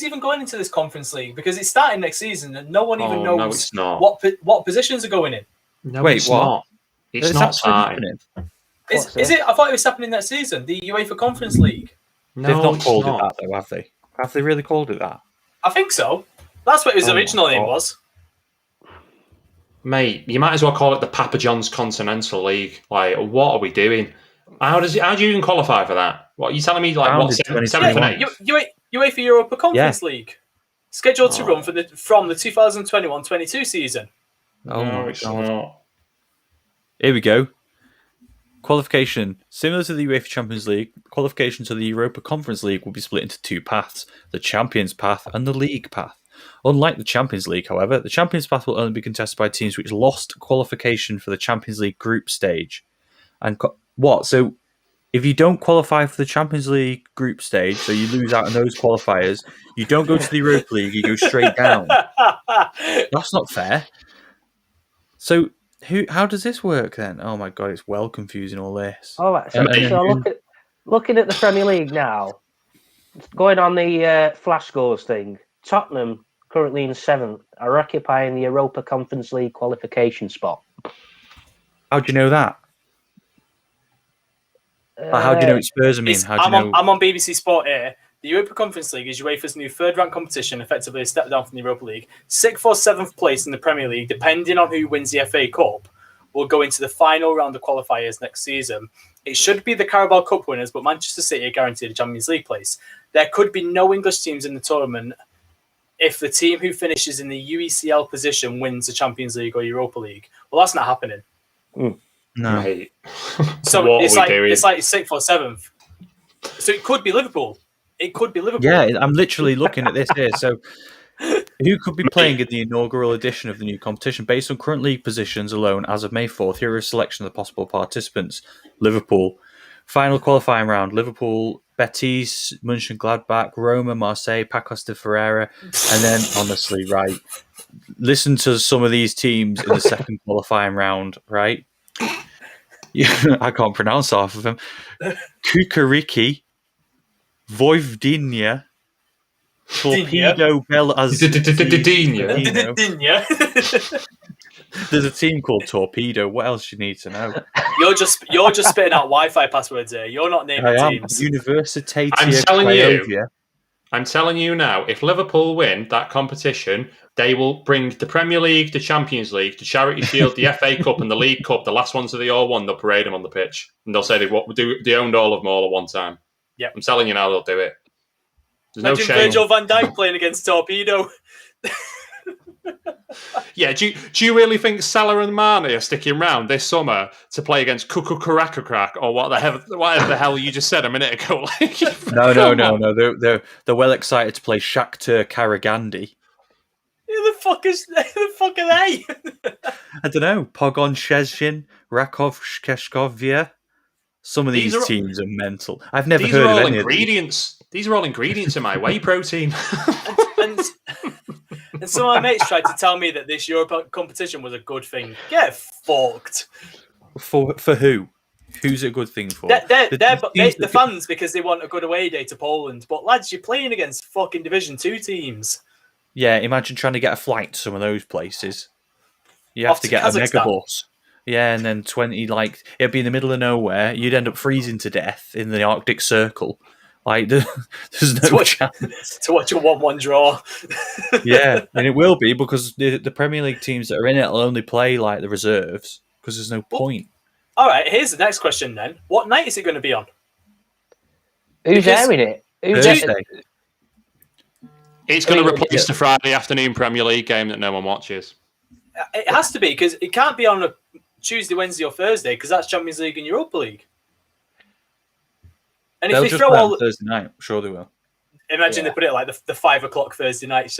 even going into this Conference League? Because it's starting next season and no one even knows no, it's not. what positions are going in. No, it's not. It's not starting. Is it? I thought it was happening next season. The UEFA Conference League. No, they've not called it that, though, have they? Have they really called it that? I think so. That's what his original name was. Mate, you might as well call it the Papa John's Continental League. Like, what are we doing? How do you even qualify for that? What are you telling me? Like Round what? is 7th 2021. and 8th? UEFA Europa Conference League, scheduled to run from the 2021-22 season. Oh No, my it's God. not. Here we go. Qualification. Similar to the UEFA Champions League, qualification to the Europa Conference League will be split into two paths, the Champions Path and the League Path. Unlike the Champions League, however, the Champions Path will only be contested by teams which lost qualification for the Champions League group stage. And So if you don't qualify for the Champions League group stage, so you lose out on those qualifiers, you don't go to the Europa League, you go straight down. That's not fair. So how does this work then? Oh my God, it's well confusing, all this. All right, so looking at the Premier League now, going on the flash scores thing, Tottenham currently in 7th are occupying the Europa Conference League qualification spot. How do you know that? How do you know it's Spurs? I'm on BBC Sport here. The Europa Conference League is UEFA's new third-ranked competition, effectively a step down from the Europa League. 6th or 7th place in the Premier League, depending on who wins the FA Cup, will go into the final round of qualifiers next season. It should be the Carabao Cup winners, but Manchester City are guaranteed a Champions League place. There could be no English teams in the tournament if the team who finishes in the UECL position wins the Champions League or Europa League. Well, that's not happening. No. Mate. So it's like 6th or 7th. So it could be Liverpool. Yeah, I'm literally looking at this here. So who could be playing in the inaugural edition of the new competition? Based on current league positions alone, as of May 4th, here is a selection of the possible participants. Liverpool. Final qualifying round. Liverpool, Betis, Mönchengladbach, Roma, Marseille, Pacos de Ferreira. And then, honestly, right, listen to some of these teams in the second qualifying round, right? I can't pronounce half of them. Kukuriki, Vojvodina, Torpedo Dinya. There's a team called Torpedo. What else you need to know? You're just spitting out Wi-Fi passwords here. You're not naming teams. Universitatea I'm telling you now, if Liverpool win that competition, they will bring the Premier League, the Champions League, the Charity Shield, the FA Cup, and the League Cup. The last ones that they all won, they'll parade them on the pitch, and they'll say they owned all of them all at one time. Yeah, I'm telling you now, they'll do it. There's Imagine no shame. Virgil van Dijk playing against Torpedo. Yeah, do you really think Salah and Mane are sticking around this summer to play against Kukukarakakrak or whatever the hell you just said a minute ago? No. They're well excited to play Shakhtar Karagandhi. Who the fuck are they? I don't know. Pogon Shezhin, Rakov Shkeshkovia. Some of these teams are mental. I've never heard of any ingredients. These are all ingredients in my whey protein. And some of my mates tried to tell me that this Europa competition was a good thing. Get fucked. For who? Who's it a good thing for? They're the fans because they want a good away day to Poland. But lads, you're playing against fucking Division 2 teams. Yeah, imagine trying to get a flight to some of those places. You have to get a megabus. Yeah, and then 20, it'd be in the middle of nowhere. You'd end up freezing to death in the Arctic Circle. There's no chance. To watch a 1-1 draw. Yeah, and it will be because the Premier League teams that are in it will only play the reserves because there's no point. All right, here's the next question then. What night is it going to be on? Who's airing it? Thursday. It's going to replace the Friday afternoon Premier League game that no one watches. It has to be because it can't be on a Tuesday, Wednesday, or Thursday because that's Champions League and Europa League. And if they throw all Thursday night, I'm sure they will. Imagine they put it like the 5 o'clock Thursday night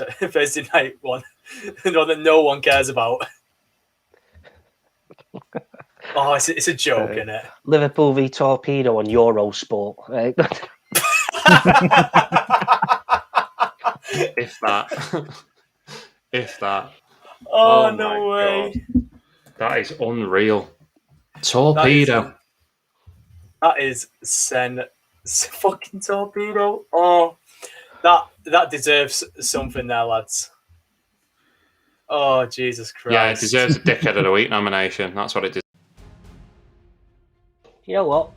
one, that no one cares about. Oh, it's a joke, isn't it? Liverpool v Torpedo on Eurosport. Right? If that. Oh no way! God. That is unreal. Torpedo. That is fucking Torpedo. Oh, that deserves something there, lads. Oh, Jesus Christ. Yeah, it deserves a Dickhead of the Week nomination. That's what it deserves. You know what?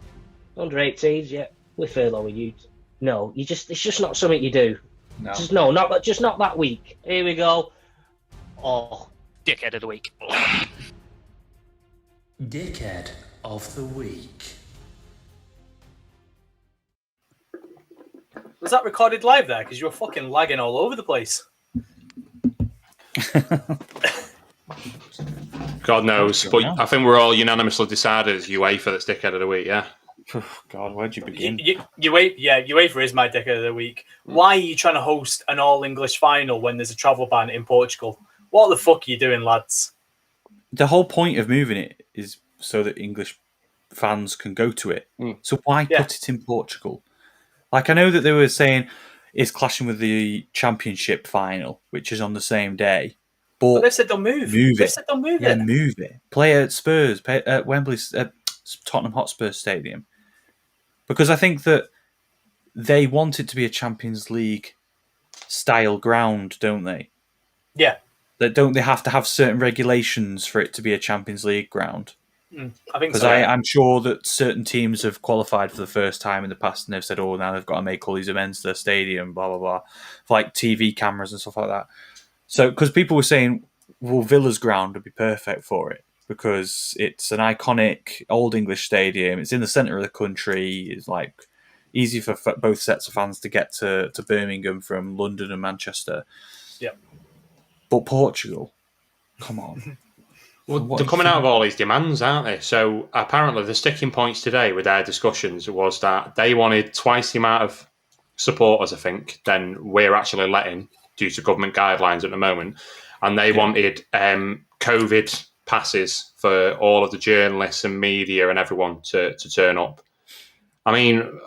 Under 18s, yeah, we're furloughing you. No, it's just not something you do. No. Not that week. Here we go. Oh, Dickhead of the Week. Dickhead of the Week. Was that recorded live there? Because you were fucking lagging all over the place. God knows, but I think we're all unanimously decided as UEFA that's dickhead of the week. Yeah. God, where'd you begin? UEFA is my dickhead of the week. Why are you trying to host an all-English final when there's a travel ban in Portugal? What the fuck are you doing, lads? The whole point of moving it is so that English fans can go to it. So why put it in Portugal? Like, I know that they were saying it's clashing with the Championship final, which is on the same day. But they've said they'll move. They've said they'll move it. Move it. Play at Spurs, play at Wembley, Tottenham Hotspur Stadium. Because I think that they want it to be a Champions League style ground, don't they? Yeah. Don't they have to have certain regulations for it to be a Champions League ground? I think so. Because I'm sure that certain teams have qualified for the first time in the past, and they've said, "Oh, now they've got to make all these amends to their stadium, blah blah blah," for like TV cameras and stuff like that. So, because people were saying, "Well, Villa's ground would be perfect for it because it's an iconic old English stadium. It's in the centre of the country. It's like easy for both sets of fans to get to Birmingham from London and Manchester." Yeah. But Portugal, come on. Well, they're coming out of all these demands, aren't they? So apparently the sticking points today with their discussions was that they wanted twice the amount of supporters, I think, than we're actually letting due to government guidelines at the moment. And they wanted COVID passes for all of the journalists and media and everyone to turn up. I mean,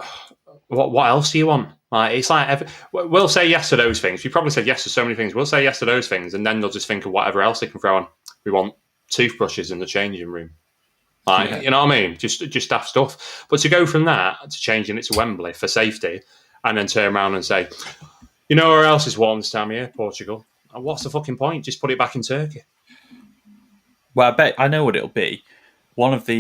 what else do you want? Like, it's like we'll say yes to those things. We probably said yes to so many things. We'll say yes to those things, and then they'll just think of whatever else they can throw on. We want toothbrushes in the changing room. Like, you know what I mean? Just daft stuff. But to go from that to changing it to Wembley for safety and then turn around and say, you know where else is warm this time of year? Portugal. What's the fucking point? Just put it back in Turkey. Well, I bet I know what it'll be. One of the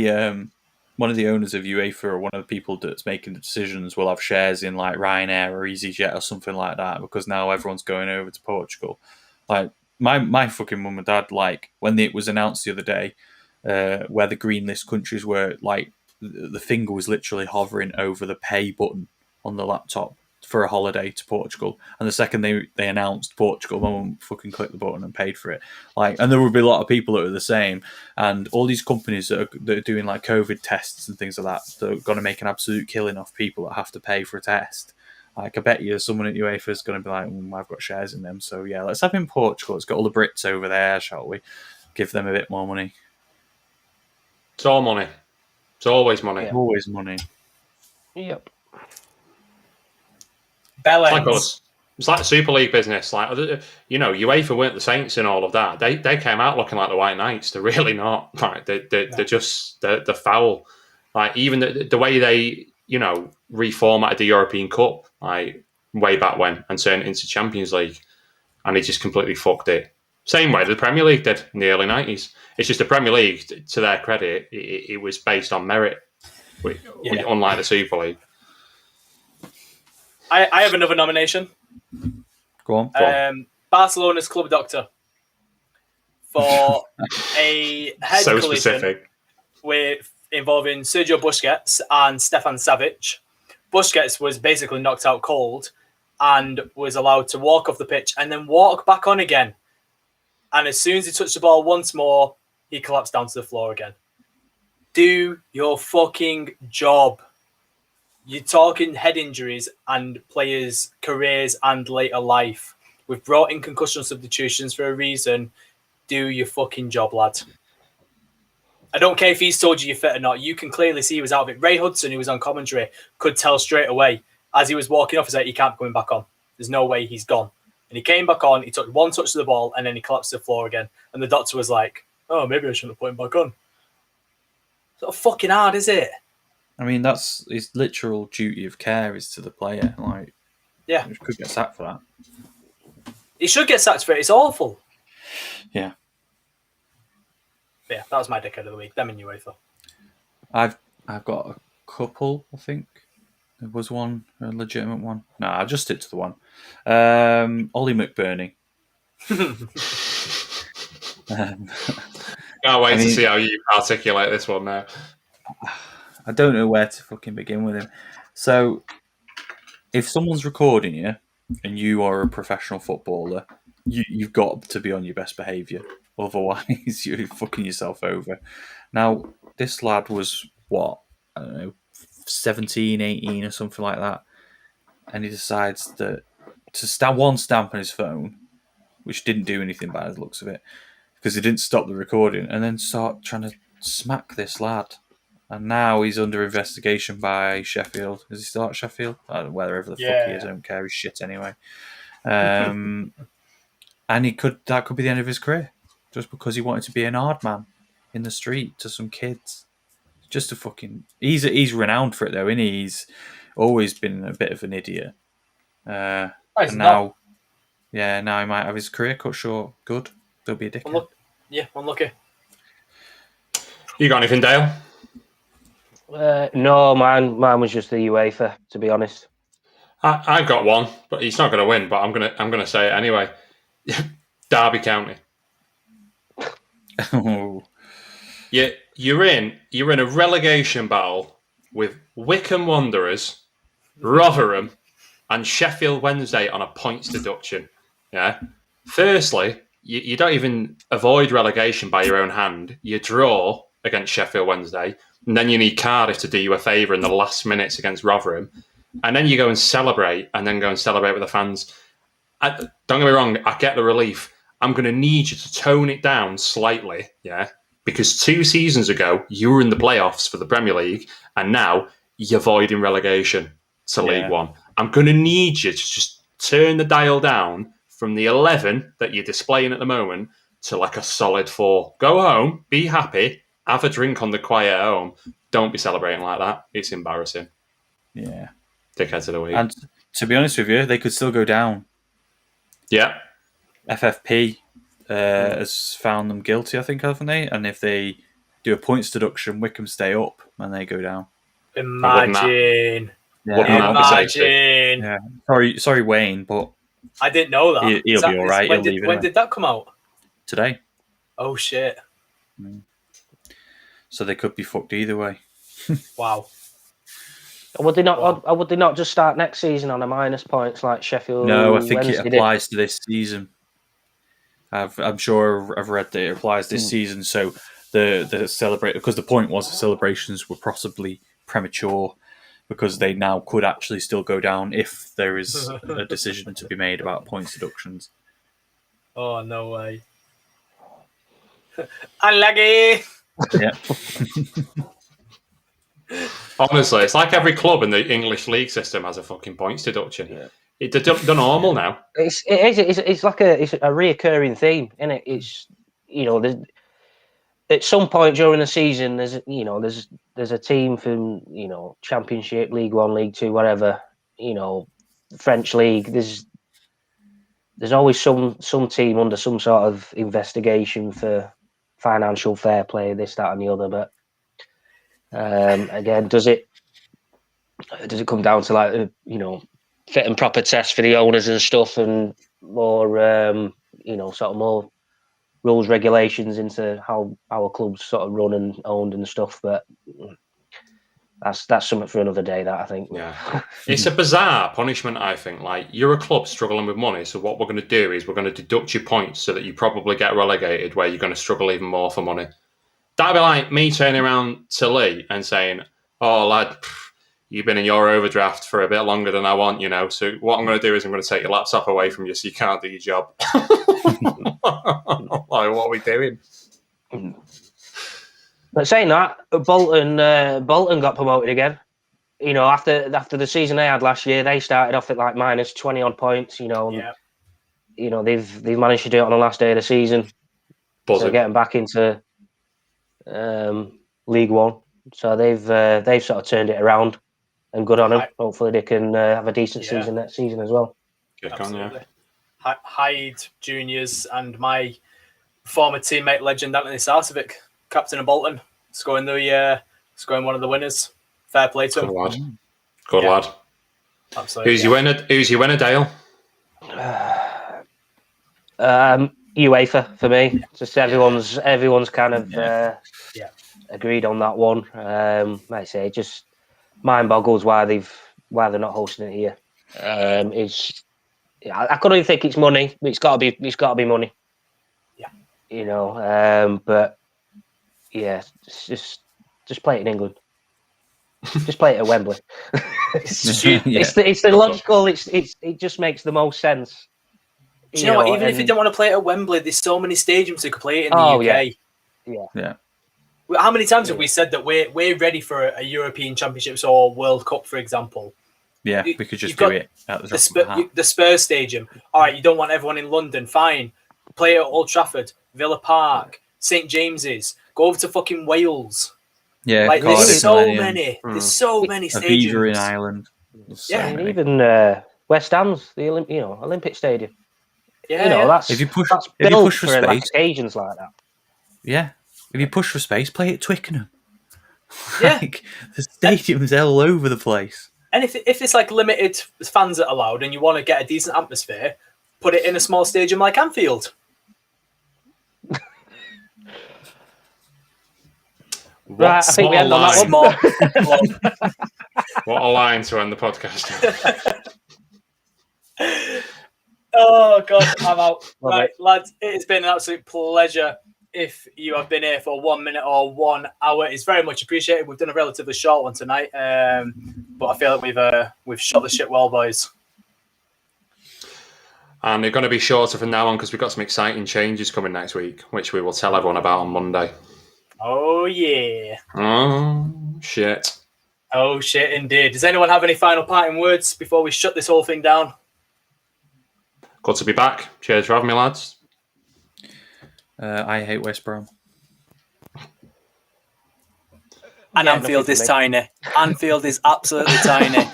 owners of UEFA or one of the people that's making the decisions will have shares in like Ryanair or EasyJet or something like that because now everyone's going over to Portugal. Like, my fucking mum and dad, like, when it was announced the other day where the green list countries were, like, the finger was literally hovering over the pay button on the laptop for a holiday to Portugal. And the second they announced Portugal, my mum fucking clicked the button and paid for it. Like, and there would be a lot of people that are the same. And all these companies that are doing, like, COVID tests and things like that are going to make an absolute killing off people that have to pay for a test. Like, I bet you someone at UEFA is going to be like, I've got shares in them. So, yeah, let's have in Portugal. It's got all the Brits over there, shall we? Give them a bit more money. It's all money. It's always money. Yeah. Always money. Yep. It's like us. It's like the Super League business. Like, you know, UEFA weren't the Saints in all of that. They came out looking like the White Knights. They're really not. Like, they're just they're foul. Like, even the way they, you know, reformatted the European Cup, like, way back when, and turned it into Champions League, and they just completely fucked it. Same way the Premier League did in the early 90s. It's just the Premier League, to their credit, it was based on merit, unlike the Super League. I have another nomination. Go on. Barcelona's club doctor for a head so collision specific. involving Sergio Busquets and Stefan Savic. Busquets was basically knocked out cold and was allowed to walk off the pitch and then walk back on again. And as soon as he touched the ball once more, he collapsed down to the floor again. Do your fucking job. You're talking head injuries and players' careers and later life. We've brought in concussion substitutions for a reason. Do your fucking job, lad. I don't care if he's told you you're fit or not. You can clearly see he was out of it. Ray Hudson, who was on commentary, could tell straight away as he was walking off, he's like, he can't be coming back on. There's no way he's gone. And he came back on, he took one touch to the ball, and then he collapsed to the floor again. And the doctor was like, oh, maybe I shouldn't have put him back on. It's not fucking hard, is it? I mean, that's his literal duty of care is to the player. Like, yeah, he could get sacked for that. He should get sacked for it. It's awful. Yeah. But yeah, that was my dickhead of the week. Them in UEFA. I've got a couple, I think. There was one, a legitimate one. No, I'll just stick to the one. Ollie McBurney. Can't wait to see how you articulate this one now. I don't know where to fucking begin with him. So, if someone's recording you and you are a professional footballer, you've got to be on your best behaviour. Otherwise, you're fucking yourself over. Now, this lad was, what, I don't know, 17, 18 or something like that. And he decides that to stamp on his phone, which didn't do anything by the looks of it, because he didn't stop the recording, and then start trying to smack this lad. And now he's under investigation by Sheffield. Is he still at Sheffield? I don't know, wherever the fuck he is. I don't care. He's shit anyway. And that could be the end of his career, just because he wanted to be an hard man in the street to some kids. Just a fucking. He's renowned for it though, isn't he? He's always been a bit of an idiot. And now, now he might have his career cut short. Good. There'll be a dickhead. Unlucky. You got anything, Dale? No, mine was just the UEFA, to be honest. I've got one, but he's not going to win. But I'm gonna say it anyway. Derby County. Oh. You're in a relegation battle with Wycombe Wanderers, Rotherham, and Sheffield Wednesday on a points deduction. Yeah. Firstly, you don't even avoid relegation by your own hand. You draw against Sheffield Wednesday, and then you need Cardiff to do you a favour in the last minutes against Rotherham, and then you go and celebrate, with the fans. Don't get me wrong, I get the relief. I'm going to need you to tone it down slightly, yeah? Because 2 seasons ago, you were in the playoffs for the Premier League, and now you're avoiding relegation to League One. I'm going to need you to just turn the dial down from the 11 that you're displaying at the moment to like a solid 4. Go home, be happy, have a drink on the quiet at home. Don't be celebrating like that. It's embarrassing. Yeah. Dickheads of the week. And to be honest with you, they could still go down. Yeah. FFP has found them guilty, I think, haven't they? And if they do a points deduction, Wycombe stay up and they go down. Imagine. Yeah. Sorry, Wayne, but I didn't know that. He'll be all right. When did that come out? Today. Oh shit! So they could be fucked either way. Wow. Would they not just start next season on a minus points like Sheffield? No, I think Wednesday it applies to this season. I'm sure I've read that it applies this season. So the celebrate, because the point was the celebrations were possibly premature, because they now could actually still go down if there is a decision to be made about points deductions. Oh, no way. Unlucky. Yeah. Honestly, it's like every club in the English league system has a fucking points deduction. Yeah. They're normal now. It's like a reoccurring theme, isn't it? It's, there's, at some point during the season, there's a team from Championship, League One, League Two, whatever, French league. There's always some team under some sort of investigation for financial fair play, this, that, and the other. But again, does it come down to like fit and proper tests for the owners and stuff, and more sort of more rules, regulations into how our clubs sort of run and owned and stuff? But that's something for another day, that, I think. Yeah. It's a bizarre punishment, I think. Like, you're a club struggling with money, so what we're going to do is we're going to deduct your points so that you probably get relegated, where you're going to struggle even more for money. That'd be like me turning around to Lee and saying, "Oh, lad, you've been in your overdraft for a bit longer than I want, so what I'm going to do is I'm going to take your laptop away from you so you can't do your job." Like, what are we doing? But saying that, Bolton got promoted again. After the season they had last year, they started off at like minus 20 odd points. Yeah. They've managed to do it on the last day of the season. Buzzing. So getting back into League One, so they've sort of turned it around, and good on them. Hopefully they can have a decent season next season as well. Absolutely. Hyde Juniors and my former teammate, legend Anthony Sarcevic, captain of Bolton, scoring one of the winners. Fair play to him. Good lad. Absolutely. Who's your winner, Dale? UEFA for me. Just everyone's kind of agreed on that one. Like I say, it just mind boggles why they're not hosting it here. is. I couldn't even think it's money. It's got to be money. Yeah. But yeah, just play it in England. Just play it at Wembley. It's the logical. It just makes the most sense. Do you know what? Even if you don't want to play it at Wembley, there's so many stadiums that could play it in the UK. Yeah. How many times have we said that we're ready for a European Championships or World Cup, for example? Yeah, we could just do it at the Spurs Stadium. All right, you don't want everyone in London. Fine. Play at Old Trafford, Villa Park, St James's. Go over to fucking Wales. Yeah, like, Cardiff, there's so Millennium. many. There's so many Aviva stadiums. in Ireland. Even West Ham's the Olympic Stadium. Yeah, that's if you push for space, space, occasions like that. Yeah, if you push for space, play at Twickenham. Yeah, the stadium's all over the place. And if it's like limited fans that are allowed, and you want to get a decent atmosphere, put it in a small stadium like Anfield. Right, I think we end on that one. What a line to end the podcast. Oh, God, I'm out. Right, lads, it has been an absolute pleasure. If you have been here for 1 minute or 1 hour, it's very much appreciated. We've done a relatively short one tonight, but I feel like we've shot the shit well, boys. And they're going to be shorter from now on because we've got some exciting changes coming next week, which we will tell everyone about on Monday. Oh, yeah. Oh, shit. Oh, shit, indeed. Does anyone have any final parting words before we shut this whole thing down? Good to be back. Cheers for having me, lads. I hate West Brom. And Anfield is tiny. Anfield is absolutely tiny.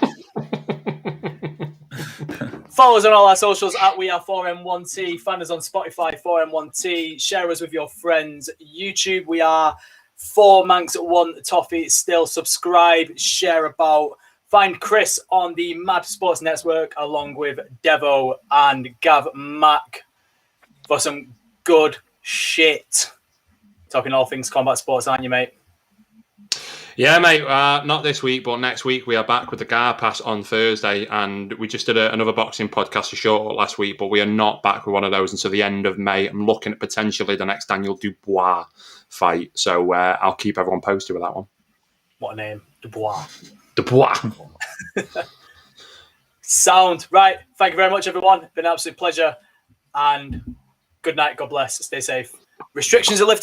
Follow us on all our socials at WeAre4M1T. Find us on Spotify, 4M1T. Share us with your friends. YouTube, we are 4 Manx 1 Toffee. Still subscribe, share about. Find Chris on the Mad Sports Network along with Devo and Gav Mack for some good shit. Talking all things combat sports, aren't you, mate? Yeah, mate. Not this week, but next week we are back with the Gar Pass on Thursday, and we just did another boxing podcast, a short last week, but we are not back with one of those until the end of May. I'm looking at potentially the next Daniel Dubois fight, so I'll keep everyone posted with that one. What a name, Dubois. Sound right. Thank you very much, everyone. Been an absolute pleasure, and good night. God bless. Stay safe. Restrictions are lifted.